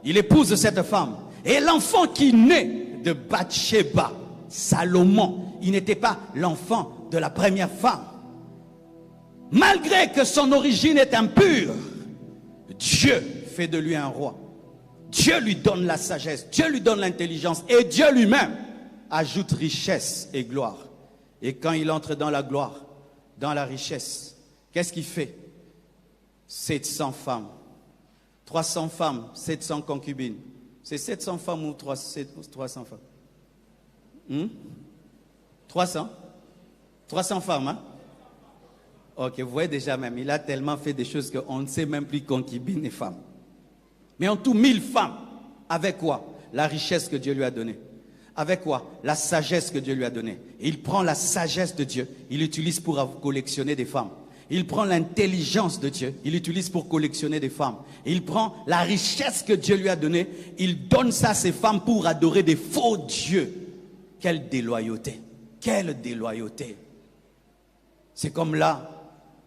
il épouse cette femme. Et l'enfant qui naît de Bathsheba, Salomon, il n'était pas l'enfant de la première femme. Malgré que son origine est impure, Dieu fait de lui un roi. Dieu lui donne la sagesse, Dieu lui donne l'intelligence et Dieu lui-même ajoute richesse et gloire. Et quand il entre dans la gloire, dans la richesse, qu'est-ce qu'il fait? 700 femmes, 300 femmes, 700 concubines. C'est 700 femmes ou 300 femmes? 300 femmes, hein? Ok, vous voyez déjà même, il a tellement fait des choses qu'on ne sait même plus concubines et femmes. Mais en tout, 1000 femmes. Avec quoi? La richesse que Dieu lui a donnée. Avec quoi? La sagesse que Dieu lui a donnée. Et il prend la sagesse de Dieu, il l'utilise pour collectionner des femmes. Il prend l'intelligence de Dieu, il l'utilise pour collectionner des femmes. Et il prend la richesse que Dieu lui a donnée, il donne ça à ces femmes pour adorer des faux dieux. Quelle déloyauté! Quelle déloyauté! C'est comme là,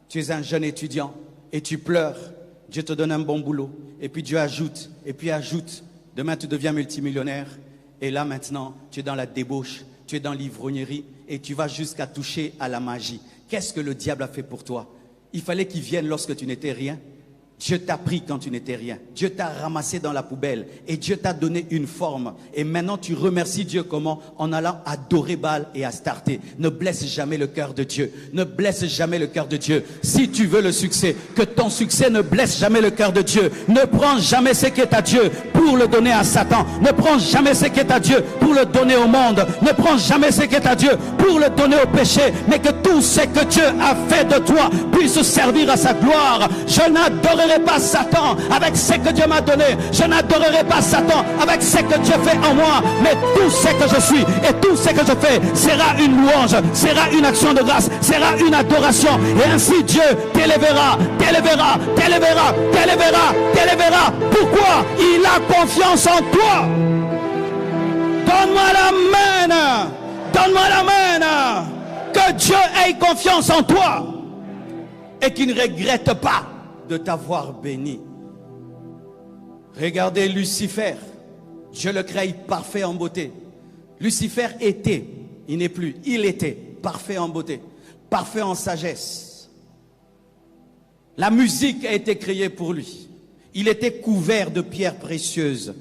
tu es un jeune étudiant et tu pleures. Dieu te donne un bon boulot. Et puis Dieu ajoute, et puis ajoute. Demain, tu deviens multimillionnaire. Et là, maintenant, tu es dans la débauche. tu es dans l'ivrognerie et tu vas jusqu'à toucher à la magie. Qu'est-ce que le diable a fait pour toi? Il fallait qu'il vienne lorsque tu n'étais rien. Dieu t'a pris quand tu n'étais rien. Dieu t'a ramassé dans la poubelle et Dieu t'a donné une forme. Et maintenant tu remercies Dieu comment? En allant adorer Baal et Astarté. Ne blesse jamais le cœur de Dieu. Ne blesse jamais le cœur de Dieu. Si tu veux le succès, que ton succès ne blesse jamais le cœur de Dieu. Ne prends jamais ce qui est à Dieu pour le donner à Satan. Ne prends jamais ce qui est à Dieu pour le donner au monde. Ne prends jamais ce qui est à Dieu pour le donner au péché. Mais que tout ce que Dieu a fait de toi puisse servir à sa gloire. Je n'adorerai pas Satan avec ce que Dieu m'a donné. Je n'adorerai pas Satan avec ce que Dieu fait en moi. Mais tout ce que je suis et tout ce que je fais sera une louange, sera une action de grâce, sera une adoration. Et ainsi Dieu t'élèvera, t'élèvera, t'élèvera, t'élèvera, t'élèvera. Pourquoi? Il a confiance en toi. Donne-moi l'amen. Donne-moi l'amen. Que Dieu ait confiance en toi et qu'il ne regrette pas de t'avoir béni. Regardez Lucifer. Dieu le crée parfait en beauté. Lucifer était, il n'est plus, il était parfait en beauté, parfait en sagesse. La musique a été créée pour lui. Il était couvert de pierres précieuses.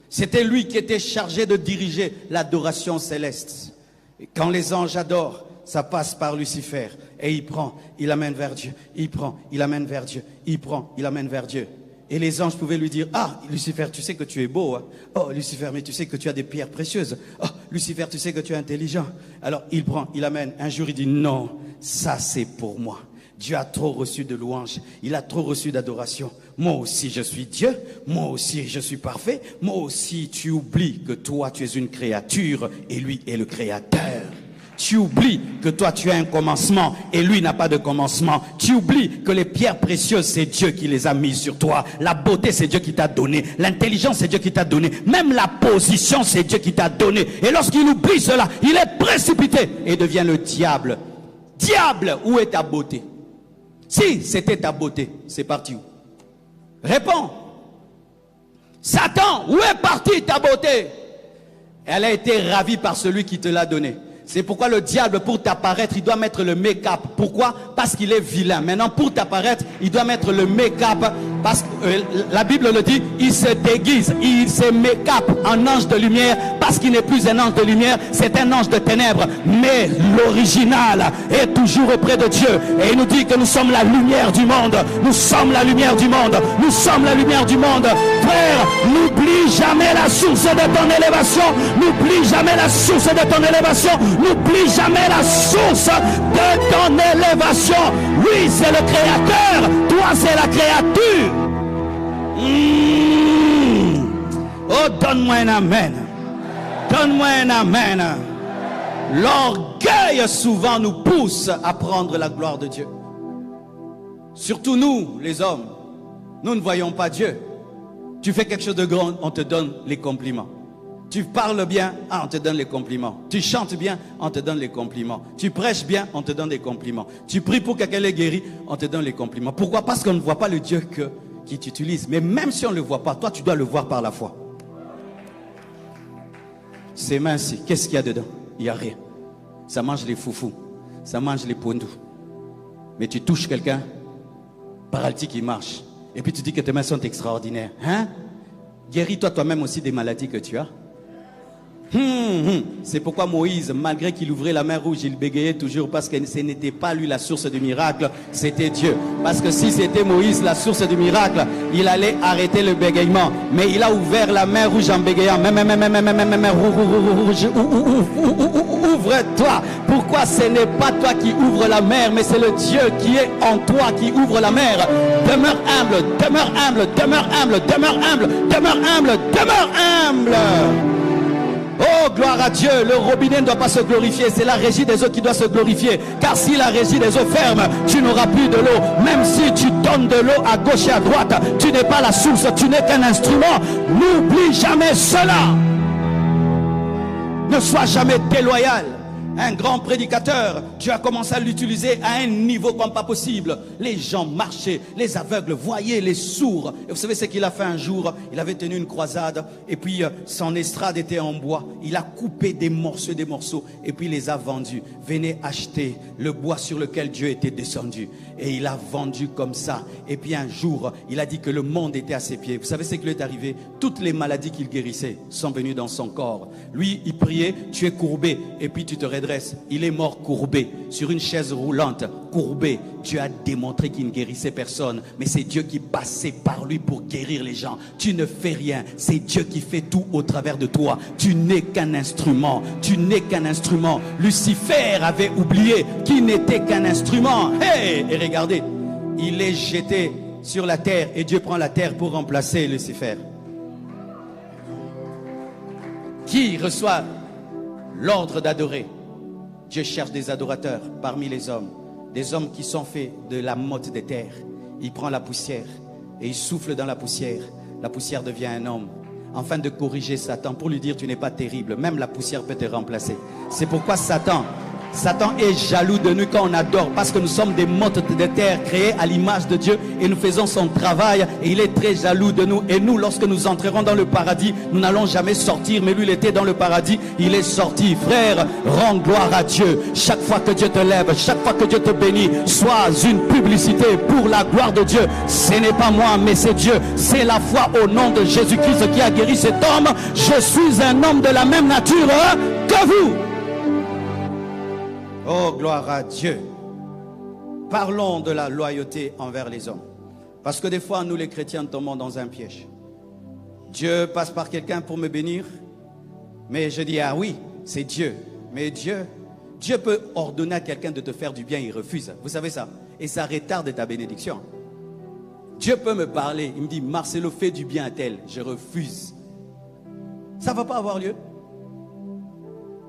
C'était lui qui était chargé de diriger l'adoration céleste. Et quand les anges adorent, ça passe par Lucifer. Et il prend, il amène vers Dieu. Il prend, il amène vers Dieu. Il prend, il amène vers Dieu. Et les anges pouvaient lui dire, ah, Lucifer, tu sais que tu es beau. Hein? Oh, Lucifer, mais tu sais que tu as des pierres précieuses. Oh, Lucifer, tu sais que tu es intelligent. Alors, il prend, il amène. Un jour, il dit, non, ça c'est pour moi. Dieu a trop reçu de louanges. Il a trop reçu d'adoration. Moi aussi, je suis Dieu. Moi aussi, je suis parfait. Moi aussi, tu oublies que toi, tu es une créature et lui est le créateur. Tu oublies que toi tu as un commencement et lui n'a pas de commencement. Tu oublies que les pierres précieuses c'est Dieu qui les a mises sur toi. La beauté c'est Dieu qui t'a donné. L'intelligence c'est Dieu qui t'a donné. Même la position c'est Dieu qui t'a donné. Et lorsqu'il oublie cela, il est précipité et devient le diable. Diable, où est ta beauté? Si c'était ta beauté, c'est parti où? Réponds. Satan, où est partie ta beauté? Elle a été ravie par celui qui te l'a donnée. C'est pourquoi le diable, pour t'apparaître, il doit mettre le make-up. Pourquoi? Parce qu'il est vilain. Maintenant, pour t'apparaître, il doit mettre le make-up. Parce que la Bible le dit, il se déguise, il se make-up en ange de lumière. Parce qu'il n'est plus un ange de lumière, c'est un ange de ténèbres. Mais l'original est toujours auprès de Dieu. Et il nous dit que nous sommes la lumière du monde. Nous sommes la lumière du monde. Nous sommes la lumière du monde. Frère, n'oublie jamais la source de ton élévation. N'oublie jamais la source de ton élévation. N'oublie jamais la source de ton élévation. Lui, c'est le créateur. Toi, c'est la créature. Oh, donne-moi un amen. Donne-moi un amen. L'orgueil souvent nous pousse à prendre la gloire de Dieu. Surtout nous, les hommes. Nous ne voyons pas Dieu. Tu fais quelque chose de grand, on te donne les compliments. Tu parles bien, on te donne les compliments. Tu chantes bien, on te donne les compliments. Tu prêches bien, on te donne des compliments. Tu pries pour que quelqu'un est guéri, on te donne les compliments. Pourquoi? Parce qu'on ne voit pas le Dieu qui t'utilise. Mais même si on ne le voit pas, toi tu dois le voir par la foi. Ces mains-ci, qu'est-ce qu'il y a dedans? Il n'y a rien. Ça mange les foufous, ça mange les pondous. Mais tu touches quelqu'un, paralytique, il marche. Et puis tu dis que tes mains sont extraordinaires. Hein? Guéris-toi toi-même aussi des maladies que tu as. C'est pourquoi Moïse, malgré qu'il ouvrait la mer rouge, il bégayait toujours parce que ce n'était pas lui la source du miracle, c'était Dieu. Parce que si c'était Moïse la source du miracle, il allait arrêter le bégaiement. Mais il a ouvert la mer rouge en bégayant. Ouvre-toi. Pourquoi ce n'est pas toi qui ouvre la mer, mais c'est le Dieu qui est en toi qui ouvre la mer. Demeure humble, demeure humble, demeure humble, demeure humble, demeure humble, demeure humble. Oh, gloire à Dieu, le robinet ne doit pas se glorifier, c'est la régie des eaux qui doit se glorifier. Car si la régie des eaux ferme, tu n'auras plus de l'eau. Même si tu donnes de l'eau à gauche et à droite, tu n'es pas la source, tu n'es qu'un instrument. N'oublie jamais cela. Ne sois jamais déloyal. un grand prédicateur. Dieu a commencé à l'utiliser à un niveau comme pas possible. Les gens marchaient, les aveugles voyaient, les sourds. Et vous savez ce qu'il a fait un jour? Il avait tenu une croisade et puis son estrade était en bois. Il a coupé des morceaux et puis il les a vendus. Venez acheter le bois sur lequel Dieu était descendu. Et il a vendu comme ça. Et puis un jour, il a dit que le monde était à ses pieds. Vous savez ce qui lui est arrivé? Toutes les maladies qu'il guérissait sont venues dans son corps. Lui, il priait, tu es courbé et puis tu te redresses. Il est mort courbé, sur une chaise roulante, courbé. Dieu a démontré qu'il ne guérissait personne, mais c'est Dieu qui passait par lui pour guérir les gens. Tu ne fais rien, c'est Dieu qui fait tout au travers de toi. Tu n'es qu'un instrument, tu n'es qu'un instrument. Lucifer avait oublié qu'il n'était qu'un instrument. Hey! Et regardez, il est jeté sur la terre et Dieu prend la terre pour remplacer Lucifer. Qui reçoit l'ordre d'adorer? Dieu cherche des adorateurs parmi les hommes, des hommes qui sont faits de la motte des terres. Il prend la poussière et il souffle dans la poussière. La poussière devient un homme, afin de corriger Satan, pour lui dire tu n'es pas terrible, même la poussière peut te remplacer. C'est pourquoi Satan est jaloux de nous quand on adore, parce que nous sommes des mottes de terre créées à l'image de Dieu et nous faisons son travail et il est très jaloux de nous. Et nous, lorsque nous entrerons dans le paradis, nous n'allons jamais sortir, mais lui il était dans le paradis, il est sorti. Frère, rends gloire à Dieu. Chaque fois que Dieu te lève, chaque fois que Dieu te bénit, sois une publicité pour la gloire de Dieu. Ce n'est pas moi, mais c'est Dieu. C'est la foi au nom de Jésus-Christ qui a guéri cet homme. Je suis un homme de la même nature que vous. Oh, gloire à Dieu. Parlons de la loyauté envers les hommes. Parce que des fois, nous les chrétiens tombons dans un piège. Dieu passe par quelqu'un pour me bénir. Mais je dis, ah oui, c'est Dieu. Mais Dieu peut ordonner à quelqu'un de te faire du bien, il refuse. Vous savez ça? Et ça retarde ta bénédiction. Dieu peut me parler, il me dit, Marcelo, fais du bien à tel. Je refuse. Ça ne va pas avoir lieu.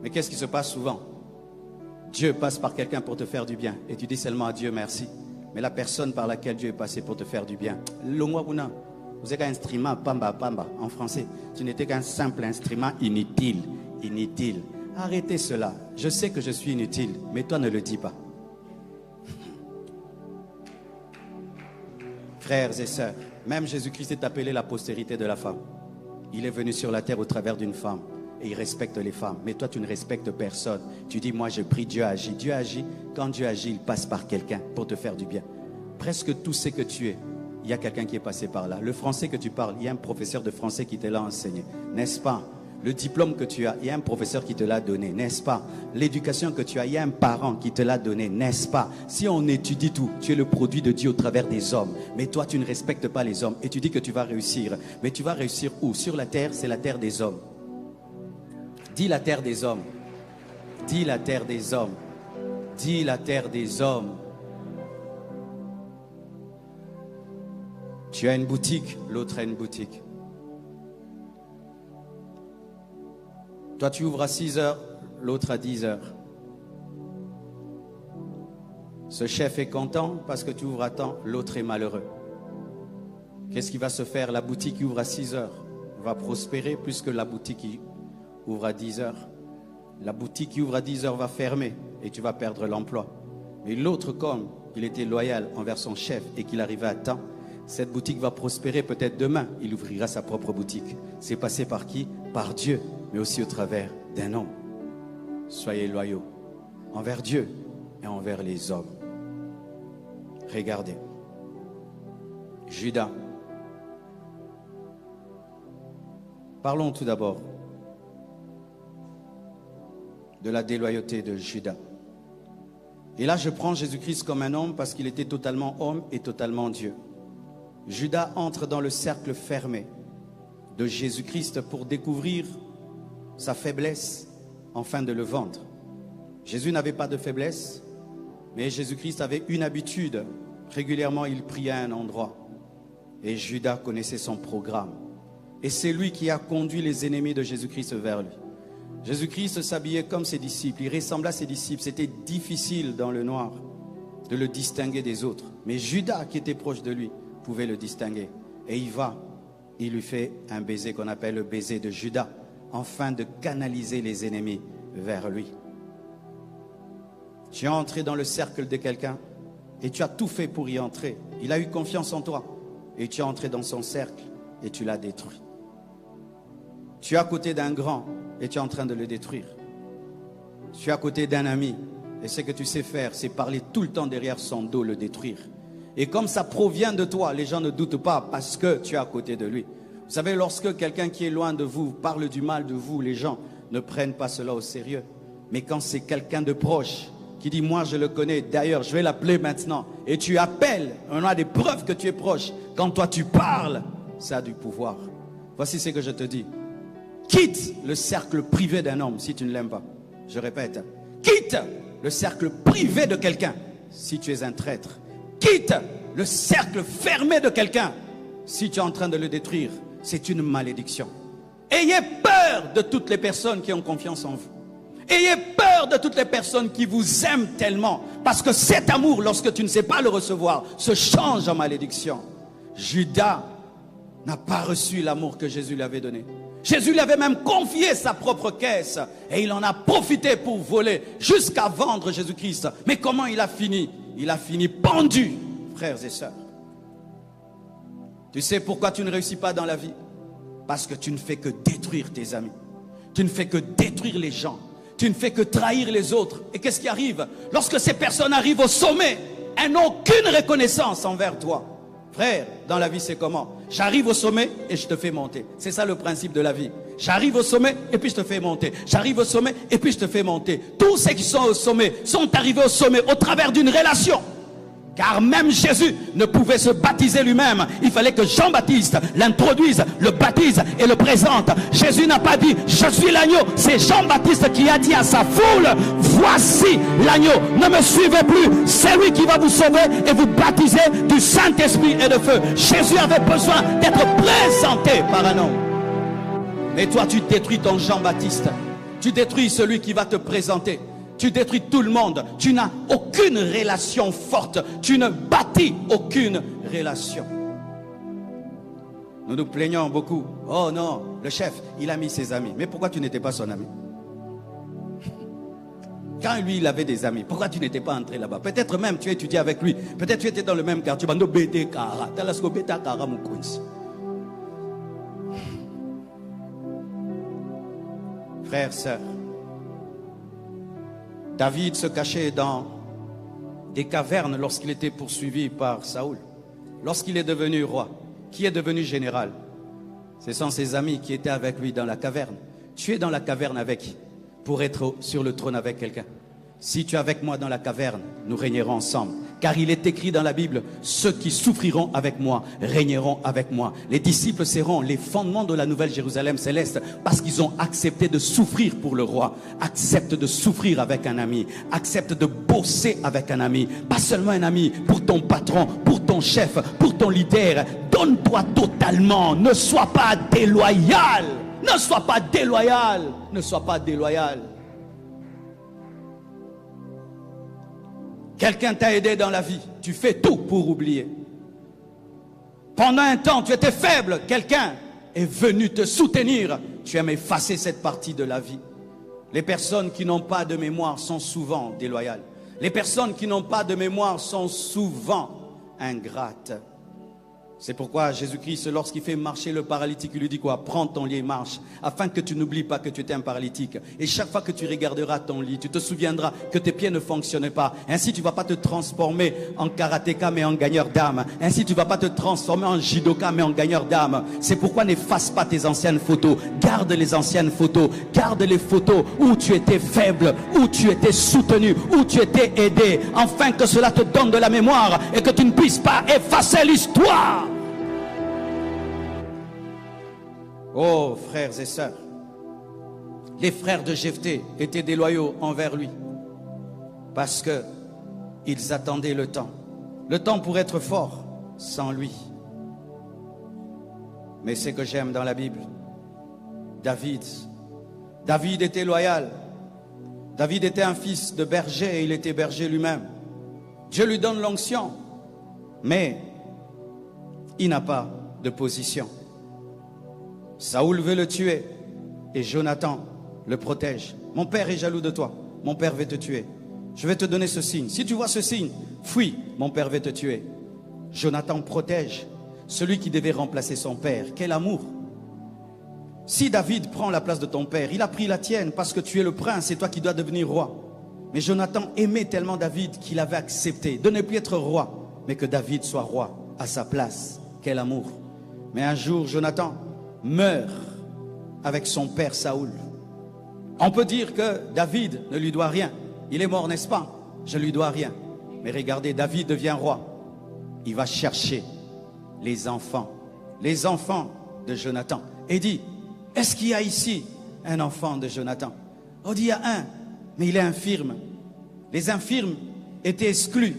Mais qu'est-ce qui se passe souvent? Dieu passe par quelqu'un pour te faire du bien. Et tu dis seulement à Dieu merci. Mais la personne par laquelle Dieu est passé pour te faire du bien. Vous êtes qu'un instrument, pamba, pamba, en français. Tu n'étais qu'un simple instrument inutile. Inutile. Arrêtez cela. Je sais que je suis inutile, mais toi ne le dis pas. Frères et sœurs, même Jésus-Christ est appelé la postérité de la femme. Il est venu sur la terre au travers d'une femme. Et il respecte les femmes. Mais toi, tu ne respectes personne. Tu dis, moi, je prie, Dieu agit. Dieu agit. Quand Dieu agit, il passe par quelqu'un pour te faire du bien. Presque tout ce que tu es, il y a quelqu'un qui est passé par là. Le français que tu parles, il y a un professeur de français qui te l'a enseigné. N'est-ce pas? Le diplôme que tu as, il y a un professeur qui te l'a donné. N'est-ce pas? L'éducation que tu as, il y a un parent qui te l'a donné. N'est-ce pas? Si on étudie tout, tu es le produit de Dieu au travers des hommes. Mais toi, tu ne respectes pas les hommes. Et tu dis que tu vas réussir. Mais tu vas réussir où? Sur la terre, c'est la terre des hommes. Dis la terre des hommes. Dis la terre des hommes. Dis la terre des hommes. Tu as une boutique, l'autre a une boutique. Toi, tu ouvres à 6 heures, l'autre à 10 heures. Ce chef est content parce que tu ouvres à temps, l'autre est malheureux. Qu'est-ce qui va se faire? La boutique qui ouvre à 6 heures va prospérer plus que la boutique qui ouvre à 10 heures. La boutique qui ouvre à 10 heures va fermer et tu vas perdre l'emploi. Mais l'autre, comme il était loyal envers son chef et qu'il arrivait à temps, cette boutique va prospérer. Peut-être demain, il ouvrira sa propre boutique. C'est passé par qui? Par Dieu, mais aussi au travers d'un homme. Soyez loyaux envers Dieu et envers les hommes. Regardez. Judas. Parlons tout d'abord de la déloyauté de Judas. Et là, je prends Jésus-Christ comme un homme parce qu'il était totalement homme et totalement Dieu. Judas entre dans le cercle fermé de Jésus-Christ pour découvrir sa faiblesse afin de le vendre. Jésus n'avait pas de faiblesse, mais Jésus-Christ avait une habitude. Régulièrement, il priait à un endroit. Et Judas connaissait son programme. Et c'est lui qui a conduit les ennemis de Jésus-Christ vers lui. Jésus-Christ s'habillait comme ses disciples, il ressemblait à ses disciples. C'était difficile dans le noir de le distinguer des autres. Mais Judas, qui était proche de lui, pouvait le distinguer. Et il lui fait un baiser qu'on appelle le baiser de Judas, afin de canaliser les ennemis vers lui. Tu es entré dans le cercle de quelqu'un et tu as tout fait pour y entrer. Il a eu confiance en toi et tu es entré dans son cercle et tu l'as détruit. Tu es à côté d'un grand et tu es en train de le détruire. Tu es à côté d'un ami et ce que tu sais faire, c'est parler tout le temps derrière son dos, le détruire. Et comme ça provient de toi, les gens ne doutent pas parce que tu es à côté de lui. Vous savez, lorsque quelqu'un qui est loin de vous parle du mal de vous, les gens ne prennent pas cela au sérieux. Mais quand c'est quelqu'un de proche qui dit, moi je le connais, d'ailleurs je vais l'appeler maintenant, et tu appelles, on a des preuves que tu es proche, quand toi tu parles, ça a du pouvoir. Voici ce que je te dis. Quitte le cercle privé d'un homme si tu ne l'aimes pas. Je répète, quitte le cercle privé de quelqu'un si tu es un traître. Quitte le cercle fermé de quelqu'un si tu es en train de le détruire. C'est une malédiction. Ayez peur de toutes les personnes qui ont confiance en vous. Ayez peur de toutes les personnes qui vous aiment tellement. Parce que cet amour, lorsque tu ne sais pas le recevoir, se change en malédiction. Judas n'a pas reçu l'amour que Jésus lui avait donné. Jésus lui avait même confié sa propre caisse et il en a profité pour voler jusqu'à vendre Jésus-Christ. Mais comment il a fini? Il a fini pendu, frères et sœurs. Tu sais pourquoi tu ne réussis pas dans la vie? Parce que tu ne fais que détruire tes amis. Tu ne fais que détruire les gens. Tu ne fais que trahir les autres. Et qu'est-ce qui arrive? Lorsque ces personnes arrivent au sommet, elles n'ont aucune reconnaissance envers toi. Frère, dans la vie c'est comment? J'arrive au sommet et je te fais monter. C'est ça le principe de la vie. J'arrive au sommet et puis je te fais monter. J'arrive au sommet et puis je te fais monter. Tous ceux qui sont au sommet sont arrivés au sommet au travers d'une relation. Car même Jésus ne pouvait se baptiser lui-même. Il fallait que Jean-Baptiste l'introduise, le baptise et le présente. Jésus n'a pas dit, je suis l'agneau. C'est Jean-Baptiste qui a dit à sa foule, voici l'agneau. Ne me suivez plus. C'est lui qui va vous sauver et vous baptiser du Saint-Esprit et de feu. Jésus avait besoin d'être présenté par un homme. Mais toi, tu détruis ton Jean-Baptiste. Tu détruis celui qui va te présenter. Tu détruis tout le monde. Tu n'as aucune relation forte. Tu ne bâtis aucune relation. Nous nous plaignons beaucoup. Oh non, le chef, il a mis ses amis. Mais pourquoi tu n'étais pas son ami? Quand lui, il avait des amis, pourquoi tu n'étais pas entré là-bas? Peut-être même tu étudiais avec lui. Peut-être tu étais dans le même quartier. Frères, sœurs, David se cachait dans des cavernes lorsqu'il était poursuivi par Saoul. Lorsqu'il est devenu roi, qui est devenu général, ce sont ses amis qui étaient avec lui dans la caverne. Tu es dans la caverne avec qui? Pour être sur le trône avec quelqu'un. Si tu es avec moi dans la caverne, nous régnerons ensemble. Car il est écrit dans la Bible, ceux qui souffriront avec moi, régneront avec moi. Les disciples seront les fondements de la nouvelle Jérusalem céleste parce qu'ils ont accepté de souffrir pour le roi. Accepte de souffrir avec un ami. Accepte de bosser avec un ami. Pas seulement un ami, pour ton patron, pour ton chef, pour ton leader. Donne-toi totalement. Ne sois pas déloyal. Ne sois pas déloyal. Ne sois pas déloyal. Quelqu'un t'a aidé dans la vie, tu fais tout pour oublier. Pendant un temps, tu étais faible, quelqu'un est venu te soutenir, tu aimes effacer cette partie de la vie. Les personnes qui n'ont pas de mémoire sont souvent déloyales. Les personnes qui n'ont pas de mémoire sont souvent ingrates. C'est pourquoi Jésus-Christ, lorsqu'il fait marcher le paralytique, il lui dit quoi? Prends ton lit et marche, afin que tu n'oublies pas que tu étais un paralytique. Et chaque fois que tu regarderas ton lit, tu te souviendras que tes pieds ne fonctionnaient pas. Ainsi, tu ne vas pas te transformer en karatéka, mais en gagneur d'âme. Ainsi, tu ne vas pas te transformer en judoka, mais en gagneur d'âme. C'est pourquoi n'efface pas tes anciennes photos. Garde les anciennes photos. Garde les photos où tu étais faible, où tu étais soutenu, où tu étais aidé. Afin que cela te donne de la mémoire et que tu ne puisses pas effacer l'histoire. Oh, frères et sœurs, les frères de Jephthé étaient déloyaux envers lui parce que ils attendaient le temps pour être fort sans lui. Mais ce que j'aime dans la Bible, David était loyal. David était un fils de berger et il était berger lui-même. Dieu lui donne l'onction, mais il n'a pas de position. Saoul veut le tuer et Jonathan le protège. Mon père est jaloux de toi. Mon père veut te tuer. Je vais te donner ce signe. Si tu vois ce signe, fuis, mon père va te tuer. Jonathan protège celui qui devait remplacer son père. Quel amour! Si David prend la place de ton père, il a pris la tienne parce que tu es le prince, c'est toi qui dois devenir roi. Mais Jonathan aimait tellement David qu'il avait accepté de ne plus être roi, mais que David soit roi à sa place. Quel amour! Mais un jour, Jonathan meurt avec son père Saoul. On peut dire que David ne lui doit rien. Il est mort, n'est-ce pas? Je ne lui dois rien. Mais regardez, David devient roi. Il va chercher les enfants de Jonathan. Et dit, est-ce qu'il y a ici un enfant de Jonathan? On dit, il y a un, mais il est infirme. Les infirmes étaient exclus.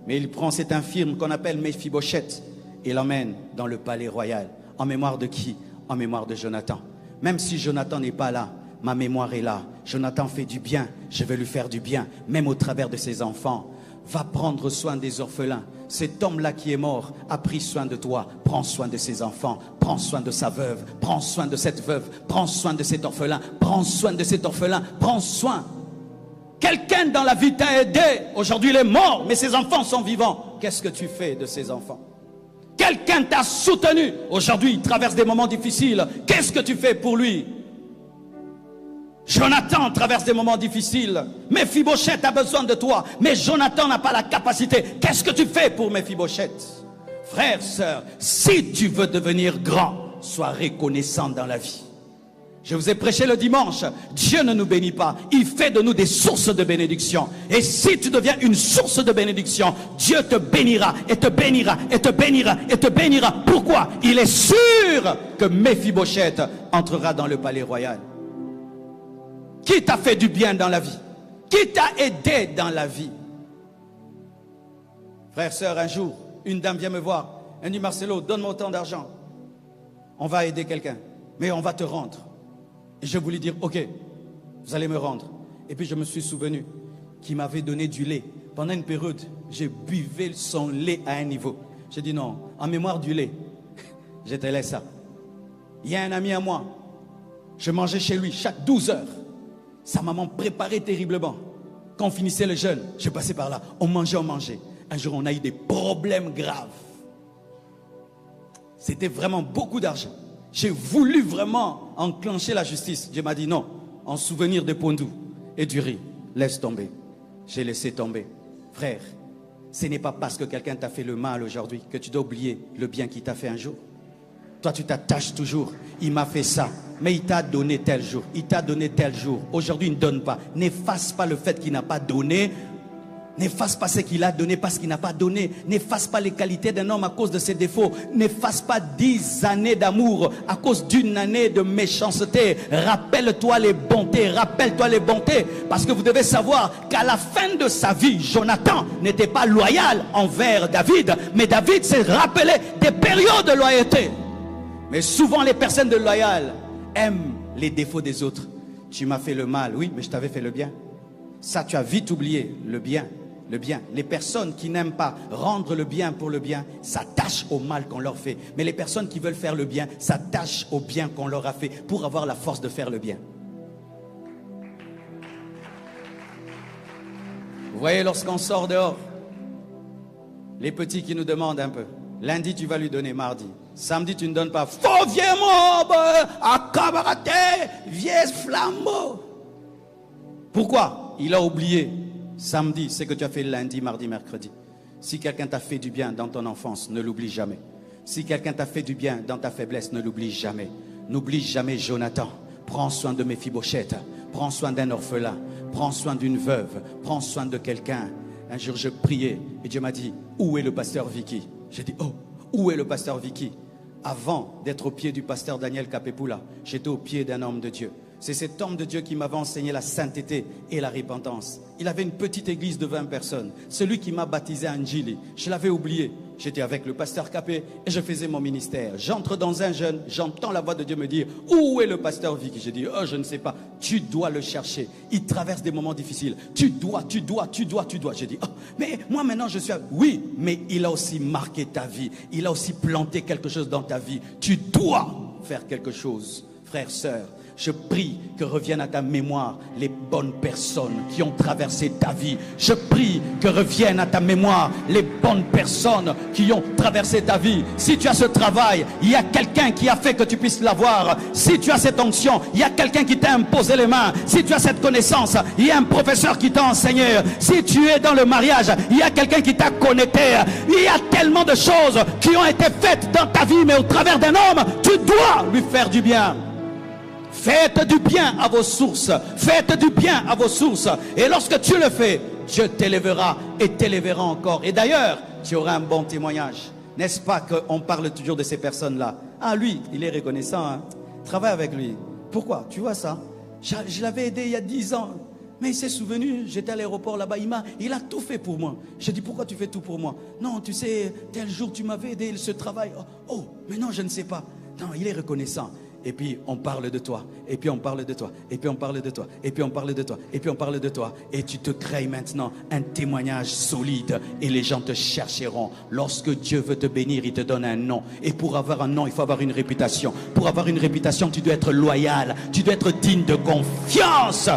Mais il prend cet infirme qu'on appelle Méphibosheth et l'emmène dans le palais royal. En mémoire de qui? En mémoire de Jonathan. Même si Jonathan n'est pas là, ma mémoire est là. Jonathan fait du bien, je vais lui faire du bien, même au travers de ses enfants. Va prendre soin des orphelins. Cet homme-là qui est mort a pris soin de toi. Prends soin de ses enfants, prends soin de sa veuve, prends soin de cette veuve, prends soin de cet orphelin, prends soin de cet orphelin, prends soin. Quelqu'un dans la vie t'a aidé. Aujourd'hui il est mort, mais ses enfants sont vivants. Qu'est-ce que tu fais de ses enfants? Quelqu'un t'a soutenu. Aujourd'hui il traverse des moments difficiles. Qu'est-ce que tu fais pour lui? Jonathan traverse des moments difficiles. Méphibosheth a besoin de toi, mais Jonathan n'a pas la capacité. Qu'est-ce que tu fais pour Méphibosheth? Frères, sœurs, si tu veux devenir grand, sois reconnaissant dans la vie. Je vous ai prêché le dimanche. Dieu ne nous bénit pas. Il fait de nous des sources de bénédiction. Et si tu deviens une source de bénédiction, Dieu te bénira et te bénira et te bénira et te bénira. Pourquoi? Il est sûr que Méphibosheth entrera dans le palais royal. Qui t'a fait du bien dans la vie? Qui t'a aidé dans la vie? Frère, sœur, un jour, une dame vient me voir. Elle dit, Marcelo, donne-moi autant d'argent. On va aider quelqu'un, mais on va te rendre. Et je voulais dire, ok, vous allez me rendre. Et puis je me suis souvenu qu'il m'avait donné du lait. Pendant une période, j'ai buvé son lait à un niveau. J'ai dit non, en mémoire du lait, je te laisse ça. Il y a un ami à moi, je mangeais chez lui chaque 12 heures. Sa maman préparait terriblement. Quand on finissait le jeûne, je passais par là, on mangeait. Un jour, on a eu des problèmes graves. C'était vraiment beaucoup d'argent. J'ai voulu vraiment enclencher la justice. Dieu m'a dit non, en souvenir de Pondou et du riz, laisse tomber. J'ai laissé tomber. Frère, ce n'est pas parce que quelqu'un t'a fait le mal aujourd'hui que tu dois oublier le bien qu'il t'a fait un jour. Toi, tu t'attaches toujours. Il m'a fait ça, mais il t'a donné tel jour. Il t'a donné tel jour. Aujourd'hui, il ne donne pas. N'efface pas le fait qu'il n'a pas donné. N'efface pas ce qu'il a donné parce qu'il n'a pas donné. N'efface pas les qualités d'un homme à cause de ses défauts. N'efface pas 10 années d'amour à cause d'une année de méchanceté. Rappelle-toi les bontés. Rappelle-toi les bontés. Parce que vous devez savoir qu'à la fin de sa vie, Jonathan n'était pas loyal envers David. Mais David s'est rappelé des périodes de loyauté. Mais souvent les personnes de loyal aiment les défauts des autres. Tu m'as fait le mal, oui, mais je t'avais fait le bien. Ça, tu as vite oublié le bien. Le bien. Les personnes qui n'aiment pas rendre le bien pour le bien s'attachent au mal qu'on leur fait. Mais les personnes qui veulent faire le bien s'attachent au bien qu'on leur a fait pour avoir la force de faire le bien. Vous voyez, lorsqu'on sort dehors, les petits qui nous demandent un peu. Lundi, tu vas lui donner, mardi. Samedi, tu ne donnes pas. Faux vieux mob, à cabarete, vieux flambeau. Pourquoi? Il a oublié. Samedi, c'est que tu as fait lundi, mardi, mercredi. Si quelqu'un t'a fait du bien dans ton enfance, ne l'oublie jamais. Si quelqu'un t'a fait du bien dans ta faiblesse, ne l'oublie jamais. N'oublie jamais Jonathan. Prends soin de Méphibosheth. Prends soin d'un orphelin. Prends soin d'une veuve. Prends soin de quelqu'un. Un jour, je priais et Dieu m'a dit, où est le pasteur Vicky? J'ai dit, oh, où est le pasteur Vicky? Avant d'être au pied du pasteur Daniel Kapepula, j'étais au pied d'un homme de Dieu. C'est cet homme de Dieu qui m'avait enseigné la sainteté et la repentance. Il avait une petite église de 20 personnes. Celui qui m'a baptisé à Njili, je l'avais oublié. J'étais avec le pasteur Capé et je faisais mon ministère. J'entre dans un jeûne, j'entends la voix de Dieu me dire, où est le pasteur Vicky? Je dis, oh, je ne sais pas. Tu dois le chercher. Il traverse des moments difficiles. Tu dois. Je dis, oh, mais moi maintenant je suis... Oui, mais il a aussi marqué ta vie. Il a aussi planté quelque chose dans ta vie. Tu dois faire quelque chose. frères, sœurs, je prie que reviennent à ta mémoire les bonnes personnes qui ont traversé ta vie. Je prie que reviennent à ta mémoire les bonnes personnes qui ont traversé ta vie. Si tu as ce travail, il y a quelqu'un qui a fait que tu puisses l'avoir. Si tu as cette onction, il y a quelqu'un qui t'a imposé les mains. Si tu as cette connaissance, il y a un professeur qui t'a enseigné. Si tu es dans le mariage, il y a quelqu'un qui t'a connecté. Il y a tellement de choses qui ont été faites dans ta vie, mais au travers d'un homme, tu dois lui faire du bien. Faites du bien à vos sources. Faites du bien à vos sources. Et lorsque tu le fais, Dieu t'élèvera et t'élèvera encore. Et d'ailleurs, tu auras un bon témoignage. N'est-ce pas qu'on parle toujours de ces personnes-là? Ah, lui, il est reconnaissant. Hein? Travaille avec lui. Pourquoi? Tu vois ça? Je l'avais aidé il y a 10 ans. Mais il s'est souvenu, j'étais à l'aéroport là-bas, il a tout fait pour moi. Je dis, pourquoi tu fais tout pour moi? Non, tu sais, tel jour tu m'avais aidé, ce travail. Oh, mais non, je ne sais pas. Non, il est reconnaissant. Et puis on parle de toi, et puis on parle de toi, et puis on parle de toi, et puis on parle de toi, et puis on parle de toi. Et tu te crées maintenant un témoignage solide et les gens te chercheront. Lorsque Dieu veut te bénir, il te donne un nom. Et pour avoir un nom, il faut avoir une réputation. Pour avoir une réputation, tu dois être loyal, tu dois être digne de confiance.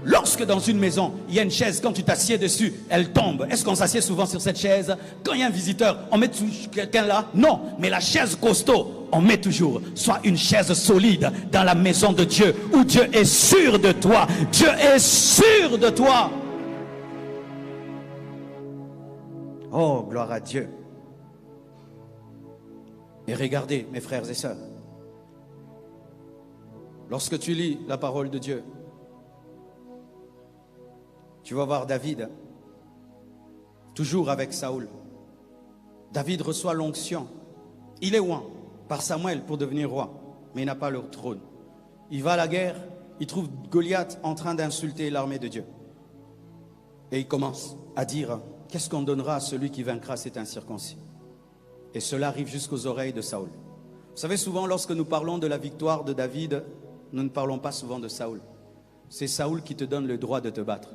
Lorsque dans une maison, il y a une chaise, quand tu t'assieds dessus, elle tombe. Est-ce qu'on s'assied souvent sur cette chaise? Quand il y a un visiteur, on met quelqu'un là? Non, mais la chaise costaud, on met toujours. Soit une chaise solide dans la maison de Dieu, où Dieu est sûr de toi. Dieu est sûr de toi. Oh, gloire à Dieu. Et regardez, mes frères et sœurs, lorsque tu lis la parole de Dieu, tu vas voir David, toujours avec Saoul. David reçoit l'onction. Il est oint par Samuel pour devenir roi, mais il n'a pas le trône. Il va à la guerre, il trouve Goliath en train d'insulter l'armée de Dieu. Et il commence à dire, qu'est-ce qu'on donnera à celui qui vaincra cet incirconcis? Et cela arrive jusqu'aux oreilles de Saoul. Vous savez, souvent lorsque nous parlons de la victoire de David, nous ne parlons pas souvent de Saoul. C'est Saoul qui te donne le droit de te battre.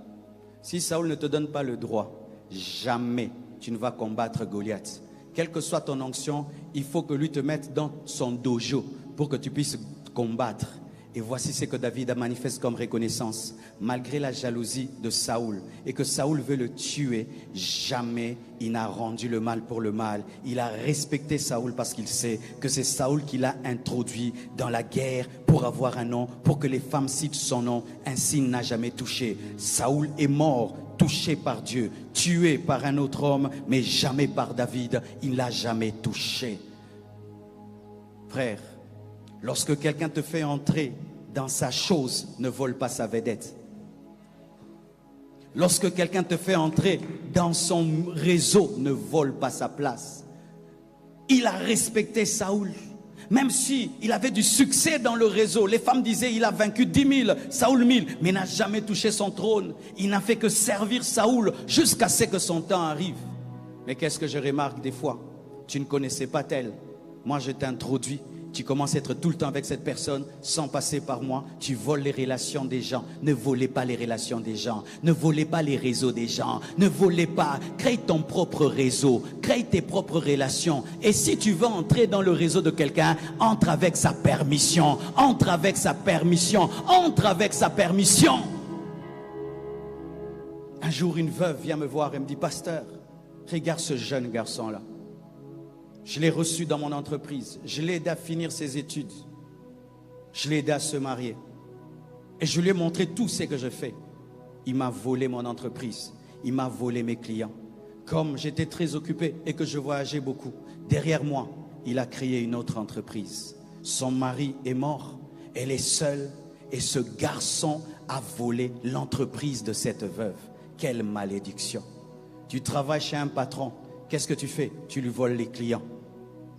Si Saoul ne te donne pas le droit, jamais tu ne vas combattre Goliath. Quelle que soit ton onction, il faut que lui te mette dans son dojo pour que tu puisses combattre. Et voici ce que David a manifesté comme reconnaissance. Malgré la jalousie de Saoul et que Saoul veut le tuer, jamais il n'a rendu le mal pour le mal. Il a respecté Saoul parce qu'il sait que c'est Saoul qui l'a introduit dans la guerre pour avoir un nom, pour que les femmes citent son nom. Ainsi, il n'a jamais touché. Saoul est mort, touché par Dieu, tué par un autre homme, mais jamais par David. Il ne l'a jamais touché. Frère, lorsque quelqu'un te fait entrer dans sa chose, ne vole pas sa vedette. Lorsque quelqu'un te fait entrer dans son réseau, ne vole pas sa place. Il a respecté Saoul. Même si il avait du succès dans le réseau, les femmes disaient il a vaincu 10 000, Saoul 1000, mais il n'a jamais touché son trône. Il n'a fait que servir Saoul jusqu'à ce que son temps arrive. Mais qu'est-ce que je remarque des fois? Tu ne connaissais pas tel. Moi je t'introduis. Tu commences à être tout le temps avec cette personne sans passer par moi. Tu voles les relations des gens. Ne volez pas les relations des gens. Ne volez pas les réseaux des gens. Ne volez pas. Crée ton propre réseau. Crée tes propres relations. Et si tu veux entrer dans le réseau de quelqu'un, entre avec sa permission. Entre avec sa permission. Entre avec sa permission. Un jour, une veuve vient me voir et me dit, pasteur, regarde ce jeune garçon-là. Je l'ai reçu dans mon entreprise. Je l'ai aidé à finir ses études. Je l'ai aidé à se marier. Et je lui ai montré tout ce que je fais. Il m'a volé mon entreprise. Il m'a volé mes clients. Comme j'étais très occupé et que je voyageais beaucoup, derrière moi, il a créé une autre entreprise. Son mari est mort. Elle est seule. Et ce garçon a volé l'entreprise de cette veuve. Quelle malédiction. Tu travailles chez un patron. Qu'est-ce que tu fais? Tu lui voles les clients.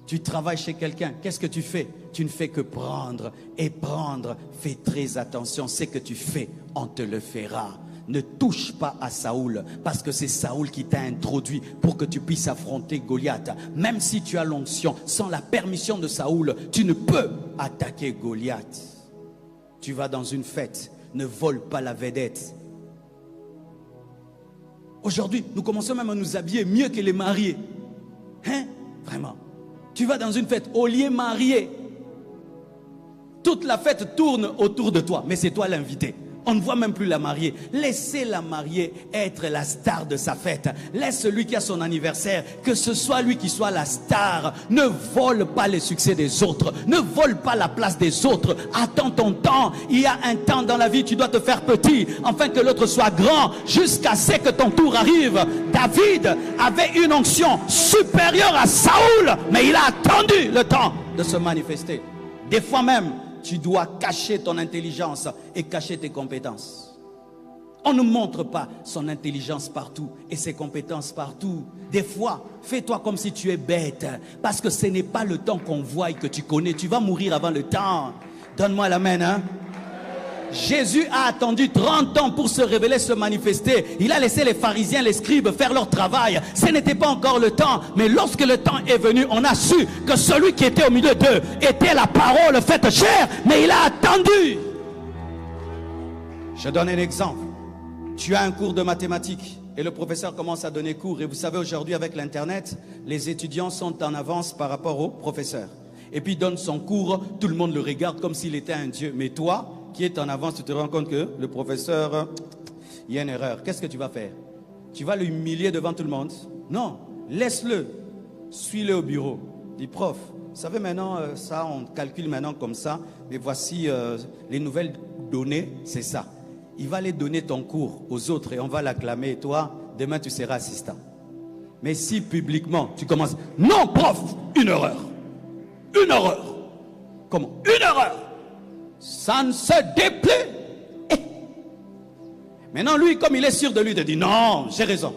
Tu travailles chez quelqu'un. Qu'est-ce que tu fais? Tu ne fais que prendre et prendre. Fais très attention. Ce que tu fais, on te le fera. Ne touche pas à Saoul parce que c'est Saoul qui t'a introduit pour que tu puisses affronter Goliath. Même si tu as l'onction, sans la permission de Saoul, tu ne peux attaquer Goliath. Tu vas dans une fête, ne vole pas la vedette. Aujourd'hui, nous commençons même à nous habiller mieux que les mariés. Hein? Vraiment. Tu vas dans une fête, au lieu marié, Toute la fête tourne autour de toi, mais c'est toi l'invité. On ne voit même plus la mariée. Laissez la mariée être la star de sa fête. Laisse celui qui a son anniversaire, que ce soit lui qui soit la star. Ne vole pas les succès des autres. Ne vole pas la place des autres. Attends ton temps. Il y a un temps dans la vie, tu dois te faire petit, afin que l'autre soit grand, jusqu'à ce que ton tour arrive. David avait une onction supérieure à Saoul, mais il a attendu le temps de se manifester. Des fois même, tu dois cacher ton intelligence et cacher tes compétences. On ne montre pas son intelligence partout et ses compétences partout. Des fois, fais-toi comme si tu es bête, parce que ce n'est pas le temps qu'on voit et que tu connais. Tu vas mourir avant le temps. Donne-moi l'amen, hein? Jésus a attendu 30 ans pour se révéler, se manifester. Il a laissé les pharisiens, les scribes faire leur travail. Ce n'était pas encore le temps. Mais lorsque le temps est venu, on a su que celui qui était au milieu d'eux était la parole faite chair. Mais il a attendu. Je donne un exemple. Tu as un cours de mathématiques et le professeur commence à donner cours. Et vous savez, aujourd'hui avec l'internet, les étudiants sont en avance par rapport au professeur. Et puis il donne son cours, tout le monde le regarde comme s'il était un dieu. Mais toi, qui est en avance, tu te rends compte que le professeur, il y a une erreur. Qu'est-ce que tu vas faire? Tu vas l'humilier devant tout le monde? Non, laisse-le. Suis-le au bureau. Dis, prof, vous savez maintenant, ça, on calcule maintenant comme ça, mais voici les nouvelles données, c'est ça. Il va aller donner ton cours aux autres et on va l'acclamer. Et toi, demain, tu seras assistant. Mais si publiquement, tu commences, non, prof, une erreur. Une erreur. Comment? Une erreur. Ça ne se déplaît. Maintenant, lui, comme il est sûr de lui, de dire non, j'ai raison.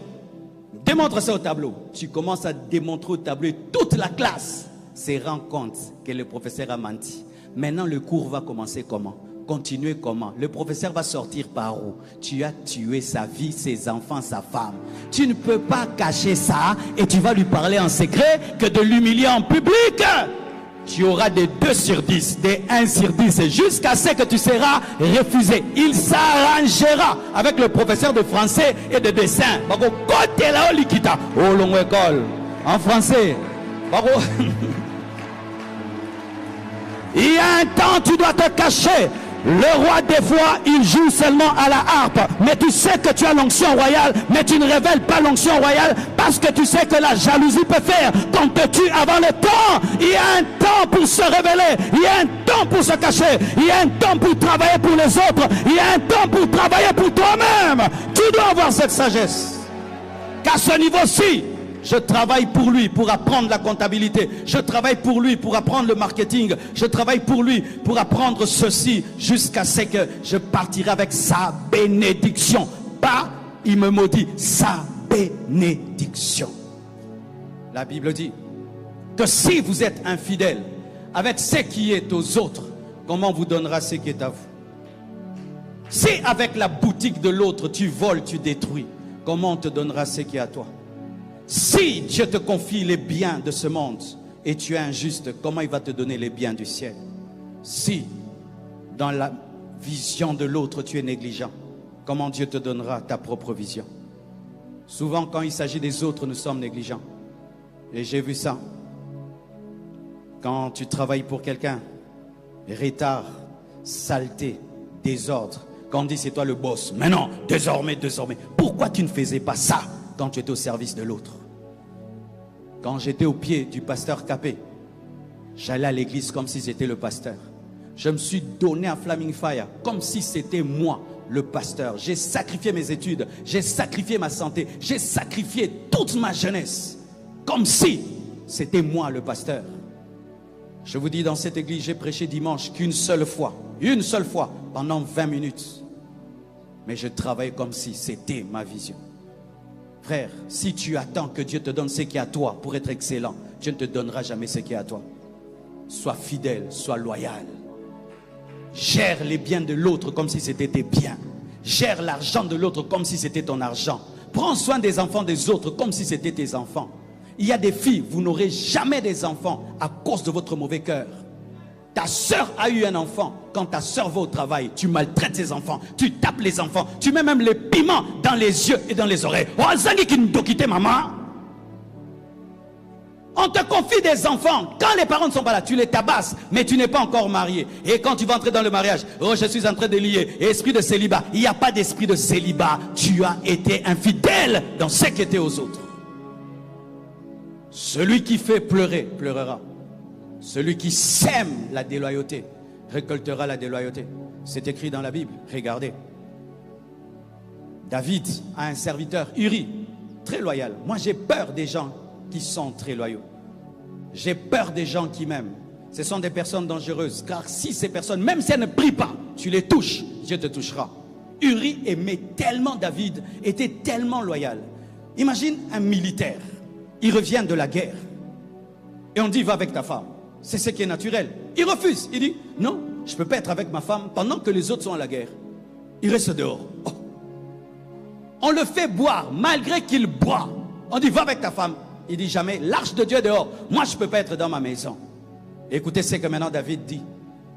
Démontre ça au tableau. Tu commences à démontrer au tableau. Toute la classe se rend compte que le professeur a menti. Maintenant, le cours va commencer comment? Continuer comment? Le professeur va sortir par où? Tu as tué sa vie, ses enfants, sa femme. Tu ne peux pas cacher ça et tu vas lui parler en secret que de l'humilier en public. Tu auras des 2 sur 10, des 1 sur 10, jusqu'à ce que tu seras refusé. Il s'arrangera avec le professeur de français et de dessin. Côté là, Likita, au long école, en français. Il y a un temps, tu dois te cacher. Le roi, des fois, il joue seulement à la harpe. Mais tu sais que tu as l'onction royale, mais tu ne révèles pas l'onction royale parce que tu sais que la jalousie peut faire qu'on te tue avant le temps. Il y a un temps pour se révéler. Il y a un temps pour se cacher. Il y a un temps pour travailler pour les autres. Il y a un temps pour travailler pour toi-même. Tu dois avoir cette sagesse. Qu'à ce niveau-ci, je travaille pour lui pour apprendre la comptabilité. Je travaille pour lui pour apprendre le marketing. Je travaille pour lui pour apprendre ceci jusqu'à ce que je partirai avec sa bénédiction. Pas, il me maudit, sa bénédiction. La Bible dit que si vous êtes infidèle avec ce qui est aux autres, comment vous donnera ce qui est à vous? Si avec la boutique de l'autre tu voles, tu détruis, comment on te donnera ce qui est à toi? Si Dieu te confie les biens de ce monde et tu es injuste, comment il va te donner les biens du ciel? Si dans la vision de l'autre tu es négligent, comment Dieu te donnera ta propre vision? Souvent quand il s'agit des autres, nous sommes négligents. Et j'ai vu ça. Quand tu travailles pour quelqu'un, retard, saleté, désordre. Quand on dit c'est toi le boss, mais non, désormais. Pourquoi tu ne faisais pas ça quand tu étais au service de l'autre? Quand j'étais au pied du pasteur Capé, j'allais à l'église comme si c'était le pasteur. Je me suis donné à Flaming Fire comme si c'était moi le pasteur. J'ai sacrifié mes études, j'ai sacrifié ma santé, j'ai sacrifié toute ma jeunesse comme si c'était moi le pasteur. Je vous dis, dans cette église, j'ai prêché dimanche qu'une seule fois, pendant 20 minutes. Mais je travaille comme si c'était ma vision. Frère, si tu attends que Dieu te donne ce qui est à toi pour être excellent, Dieu ne te donnera jamais ce qui est à toi. Sois fidèle, sois loyal. Gère les biens de l'autre comme si c'était tes biens. Gère l'argent de l'autre comme si c'était ton argent. Prends soin des enfants des autres comme si c'était tes enfants. Il y a des filles, vous n'aurez jamais des enfants à cause de votre mauvais cœur. Ta soeur a eu un enfant. Quand ta soeur va au travail, tu maltraites ses enfants, tu tapes les enfants, tu mets même les piments dans les yeux et dans les oreilles. Oh, zangi qui nous quitte maman. On te confie des enfants. Quand les parents ne sont pas là, tu les tabasses, mais tu n'es pas encore marié. Et quand tu vas entrer dans le mariage, oh, je suis en train de lier. Esprit de célibat. Il n'y a pas d'esprit de célibat. Tu as été infidèle dans ce qui était aux autres. Celui qui fait pleurer, pleurera. Celui qui sème la déloyauté, récoltera la déloyauté. C'est écrit dans la Bible. Regardez. David a un serviteur, Uri, très loyal. Moi, j'ai peur des gens qui sont très loyaux. J'ai peur des gens qui m'aiment. Ce sont des personnes dangereuses. Car si ces personnes, même si elles ne prient pas, tu les touches, Dieu te touchera. Uri aimait tellement David, était tellement loyal. Imagine un militaire. Il revient de la guerre. Et on dit, va avec ta femme. C'est ce qui est naturel. Il refuse. Il dit, non, je ne peux pas être avec ma femme pendant que les autres sont à la guerre. Il reste dehors. Oh. On le fait boire, malgré qu'il boit. On dit, va avec ta femme. Il dit jamais, l'arche de Dieu est dehors. Moi, je ne peux pas être dans ma maison. Écoutez ce que maintenant David dit.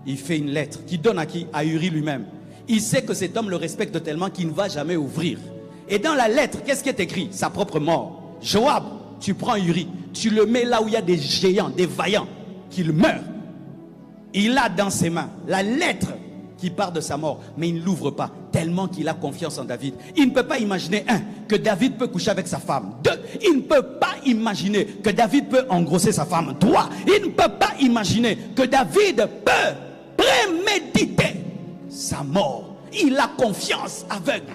Il fait une lettre qui donne à qui? À Uri lui-même. Il sait que cet homme le respecte tellement qu'il ne va jamais ouvrir. Et dans la lettre, qu'est-ce qui est écrit? Sa propre mort. Joab, tu prends Uri, tu le mets là où il y a des géants, des vaillants, qu'il meurt. Il a dans ses mains la lettre qui part de sa mort, mais il ne l'ouvre pas, tellement qu'il a confiance en David. Il ne peut pas imaginer, un, que David peut coucher avec sa femme. Deux, il ne peut pas imaginer que David peut engrosser sa femme. Trois, il ne peut pas imaginer que David peut préméditer sa mort. Il a confiance aveugle.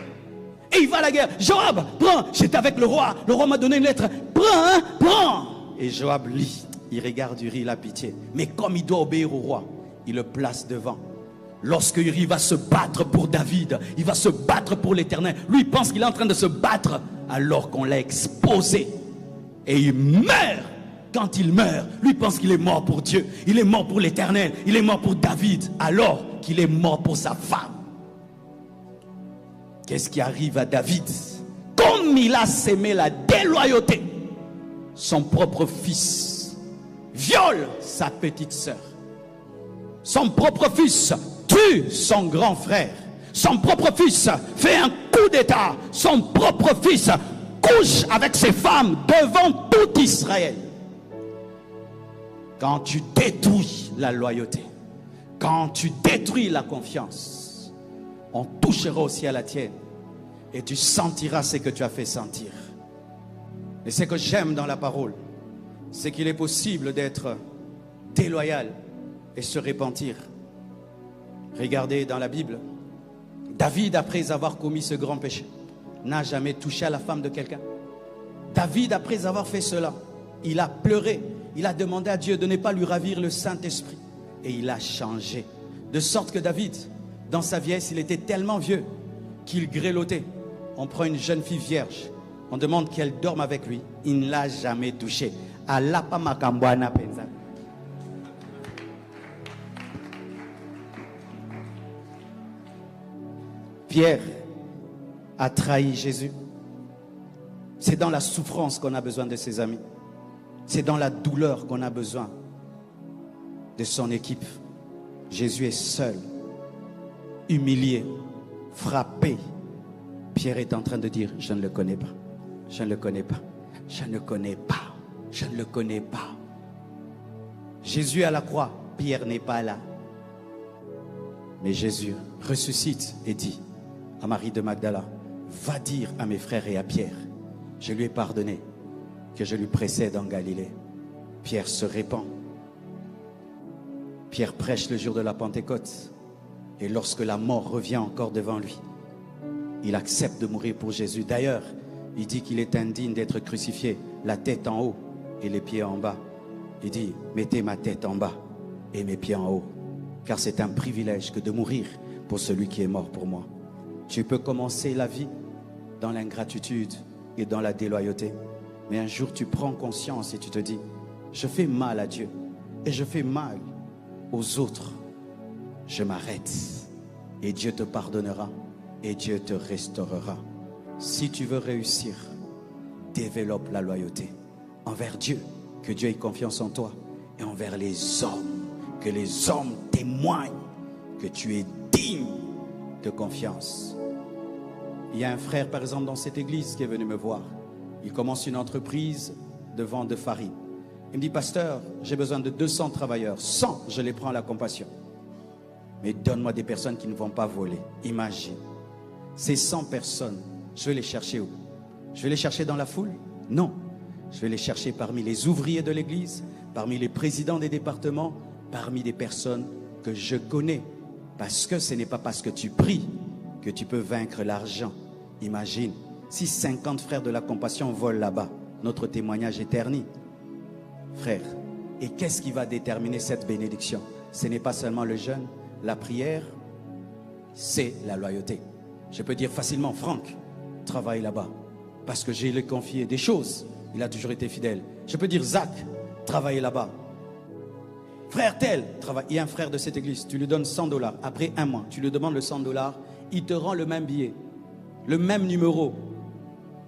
Et il va à la guerre. Joab, prends, j'étais avec le roi m'a donné une lettre. Prends, hein, prends. Et Joab lit, il regarde Uri, il a pitié. Mais comme il doit obéir au roi, il le place devant. Lorsque Uri va se battre pour David, il va se battre pour l'Éternel. Lui, il pense qu'il est en train de se battre alors qu'on l'a exposé. Et il meurt. Quand il meurt, lui pense qu'il est mort pour Dieu. Il est mort pour l'Éternel. Il est mort pour David alors qu'il est mort pour sa femme. Qu'est-ce qui arrive à David? Comme il a sémé la déloyauté, son propre fils viole sa petite sœur. Son propre fils tue son grand frère. Son propre fils fait un coup d'état. Son propre fils couche avec ses femmes devant tout Israël. Quand tu détruis la loyauté, quand tu détruis la confiance, on touchera aussi à la tienne et tu sentiras ce que tu as fait sentir. Et ce que j'aime dans la parole, c'est qu'il est possible d'être déloyal et se repentir. Regardez dans la Bible, David, après avoir commis ce grand péché, n'a jamais touché à la femme de quelqu'un. David, après avoir fait cela, il a pleuré, il a demandé à Dieu de ne pas lui ravir le Saint-Esprit. Et il a changé. De sorte que David, dans sa vieillesse, il était tellement vieux qu'il grelottait. On prend une jeune fille vierge, on demande qu'elle dorme avec lui. Il ne l'a jamais touchée. Pierre a trahi Jésus. C'est dans la souffrance qu'on a besoin de ses amis. C'est dans la douleur qu'on a besoin de son équipe. Jésus est seul, humilié, frappé. Pierre est en train de dire, je ne le connais pas, je ne le connais pas, je ne le connais pas, je ne le connais pas. Jésus à la croix, Pierre n'est pas là. Mais Jésus ressuscite et dit à Marie de Magdala, va dire à mes frères et à Pierre, je lui ai pardonné, que je lui précède en Galilée. Pierre se répand. Pierre prêche le jour de la Pentecôte. Et lorsque la mort revient encore devant lui, il accepte de mourir pour Jésus. D'ailleurs, il dit qu'il est indigne d'être crucifié, la tête en haut et les pieds en bas. Il dit, mettez ma tête en bas et mes pieds en haut. Car c'est un privilège que de mourir pour celui qui est mort pour moi. Tu peux commencer la vie dans l'ingratitude et dans la déloyauté. Mais un jour, tu prends conscience et tu te dis, je fais mal à Dieu et je fais mal aux autres. Je m'arrête et Dieu te pardonnera et Dieu te restaurera. Si tu veux réussir, développe la loyauté envers Dieu, que Dieu ait confiance en toi, et envers les hommes, que les hommes témoignent que tu es digne de confiance. Il y a un frère, par exemple, dans cette église qui est venu me voir. Il commence une entreprise de vente de farine. Il me dit, pasteur, j'ai besoin de 200 travailleurs. 100, je les prends à la compassion. Mais donne-moi des personnes qui ne vont pas voler. Imagine. Ces 100 personnes, je vais les chercher où? Je vais les chercher dans la foule? Non. Je vais les chercher parmi les ouvriers de l'église, parmi les présidents des départements, parmi des personnes que je connais. Parce que ce n'est pas parce que tu pries que tu peux vaincre l'argent. Imagine, si 50 frères de la compassion volent là-bas, notre témoignage est terni. Frère, et qu'est-ce qui va déterminer cette bénédiction? Ce n'est pas seulement le jeûne, la prière, c'est la loyauté. Je peux dire facilement, Franck, travaille là-bas, parce que j'ai lui confié des choses. Il a toujours été fidèle. Je peux dire, Zach, travaille là-bas. Frère tel, travaille. Il y a un frère de cette église, tu lui donnes 100 $. Après un mois, tu lui demandes le 100 $, il te rend le même billet, le même numéro.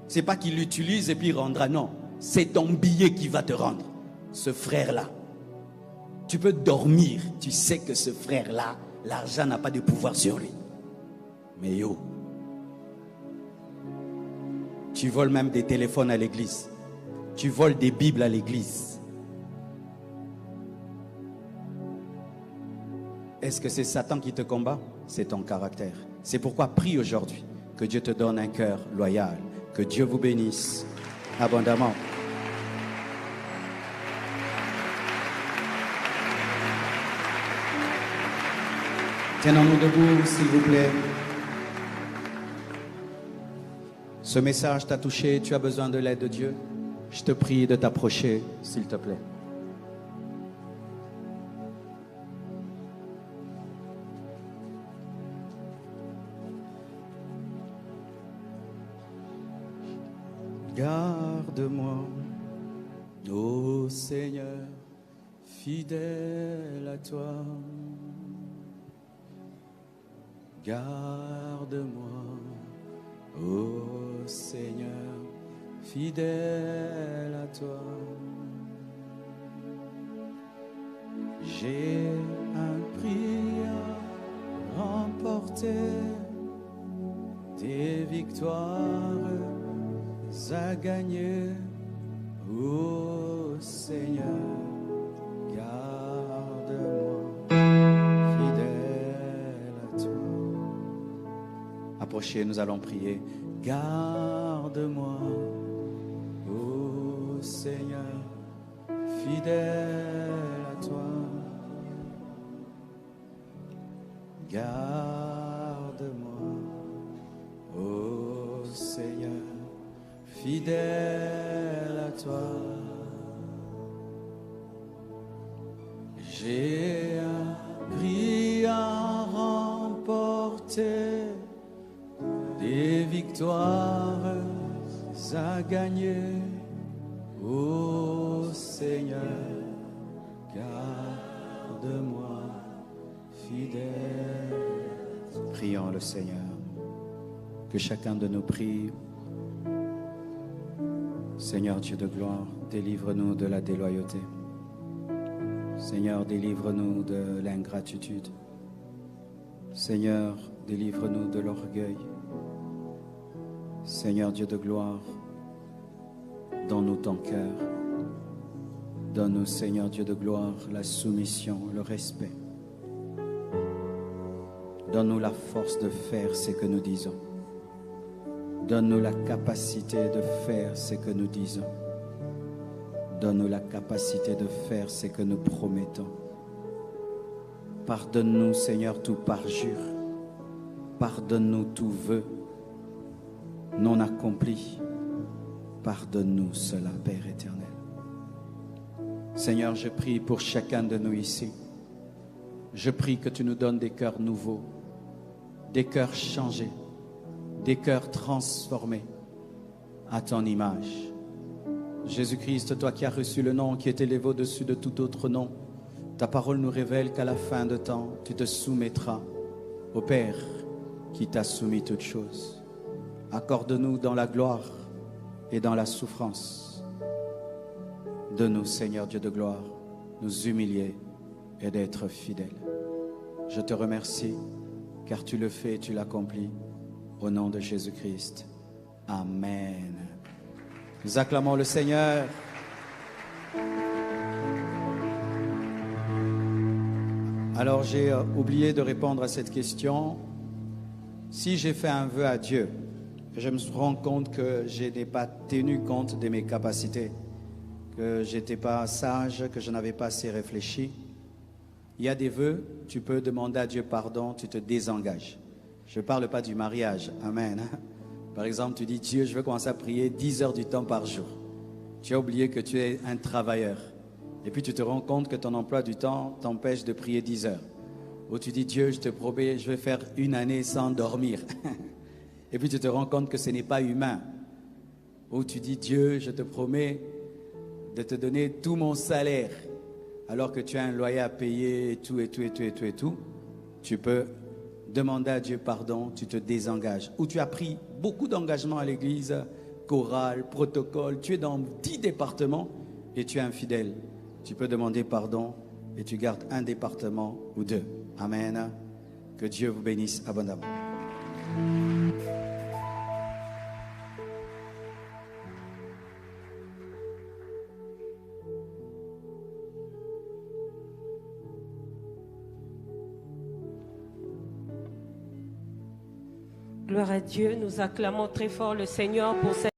C'est pas qu'il l'utilise et puis il rendra, non. C'est ton billet qui va te rendre. Ce frère-là, tu peux dormir, tu sais que ce frère-là, l'argent n'a pas de pouvoir sur lui. Mais yo, tu voles même des téléphones à l'église. Tu voles des Bibles à l'église. Est-ce que c'est Satan qui te combat? C'est ton caractère. C'est pourquoi prie aujourd'hui que Dieu te donne un cœur loyal. Que Dieu vous bénisse abondamment. Tenons-nous debout, s'il vous plaît. Ce message t'a touché, tu as besoin de l'aide de Dieu. Je te prie de t'approcher, s'il te plaît. Garde-moi, ô Seigneur, fidèle à toi. Garde-moi, ô Seigneur, fidèle à toi. J'ai un prix à remporter, des victoires à gagner, ô Seigneur, garde-moi, fidèle à toi. Approchez, nous allons prier. Garde-moi, ô Seigneur, fidèle à toi. Garde-moi, ô Seigneur, fidèle à toi. J'ai un prix à remporter, des victoires à gagner, ô Seigneur, garde-moi, fidèle. Prions le Seigneur. Que chacun de nous prie. Seigneur Dieu de gloire, délivre-nous de la déloyauté. Seigneur, délivre-nous de l'ingratitude. Seigneur, délivre-nous de l'orgueil. Seigneur Dieu de gloire, donne-nous ton cœur. Donne-nous, Seigneur Dieu de gloire, la soumission, le respect. Donne-nous la force de faire ce que nous disons. Donne-nous la capacité de faire ce que nous disons. Donne-nous la capacité de faire ce que nous promettons. Pardonne-nous, Seigneur, tout parjure. Pardonne-nous tout vœu non accompli. Pardonne-nous cela, Père éternel. Seigneur, je prie pour chacun de nous ici. Je prie que tu nous donnes des cœurs nouveaux, des cœurs changés, des cœurs transformés à ton image. Jésus-Christ, toi qui as reçu le nom qui est élevé au-dessus de tout autre nom, ta parole nous révèle qu'à la fin de temps, tu te soumettras au Père qui t'a soumis toutes choses. Accorde-nous dans la gloire et dans la souffrance. Donne-nous, Seigneur Dieu de gloire, nous humilier et d'être fidèles. Je te remercie car tu le fais et tu l'accomplis. Au nom de Jésus-Christ. Amen. Nous acclamons le Seigneur. Alors j'ai oublié de répondre à cette question. Si j'ai fait un vœu à Dieu, je me rends compte que je n'ai pas tenu compte de mes capacités, que je n'étais pas sage, que je n'avais pas assez réfléchi. Il y a des vœux, tu peux demander à Dieu pardon, tu te désengages. Je ne parle pas du mariage, amen. Par exemple, tu dis, Dieu, je veux commencer à prier 10 heures du temps par jour. Tu as oublié que tu es un travailleur. Et puis tu te rends compte que ton emploi du temps t'empêche de prier 10 heures. Ou tu dis, Dieu, je te promets, je vais faire une année sans dormir. Et puis tu te rends compte que ce n'est pas humain. Ou tu dis, Dieu, je te promets de te donner tout mon salaire, alors que tu as un loyer à payer et tout. Tu peux demander à Dieu pardon, tu te désengages. Ou tu as pris beaucoup d'engagements à l'église, chorale, protocole, tu es dans 10 départements et tu es infidèle. Tu peux demander pardon et tu gardes un département ou 2. Amen. Que Dieu vous bénisse abondamment. Gloire à Dieu, nous acclamons très fort le Seigneur pour cette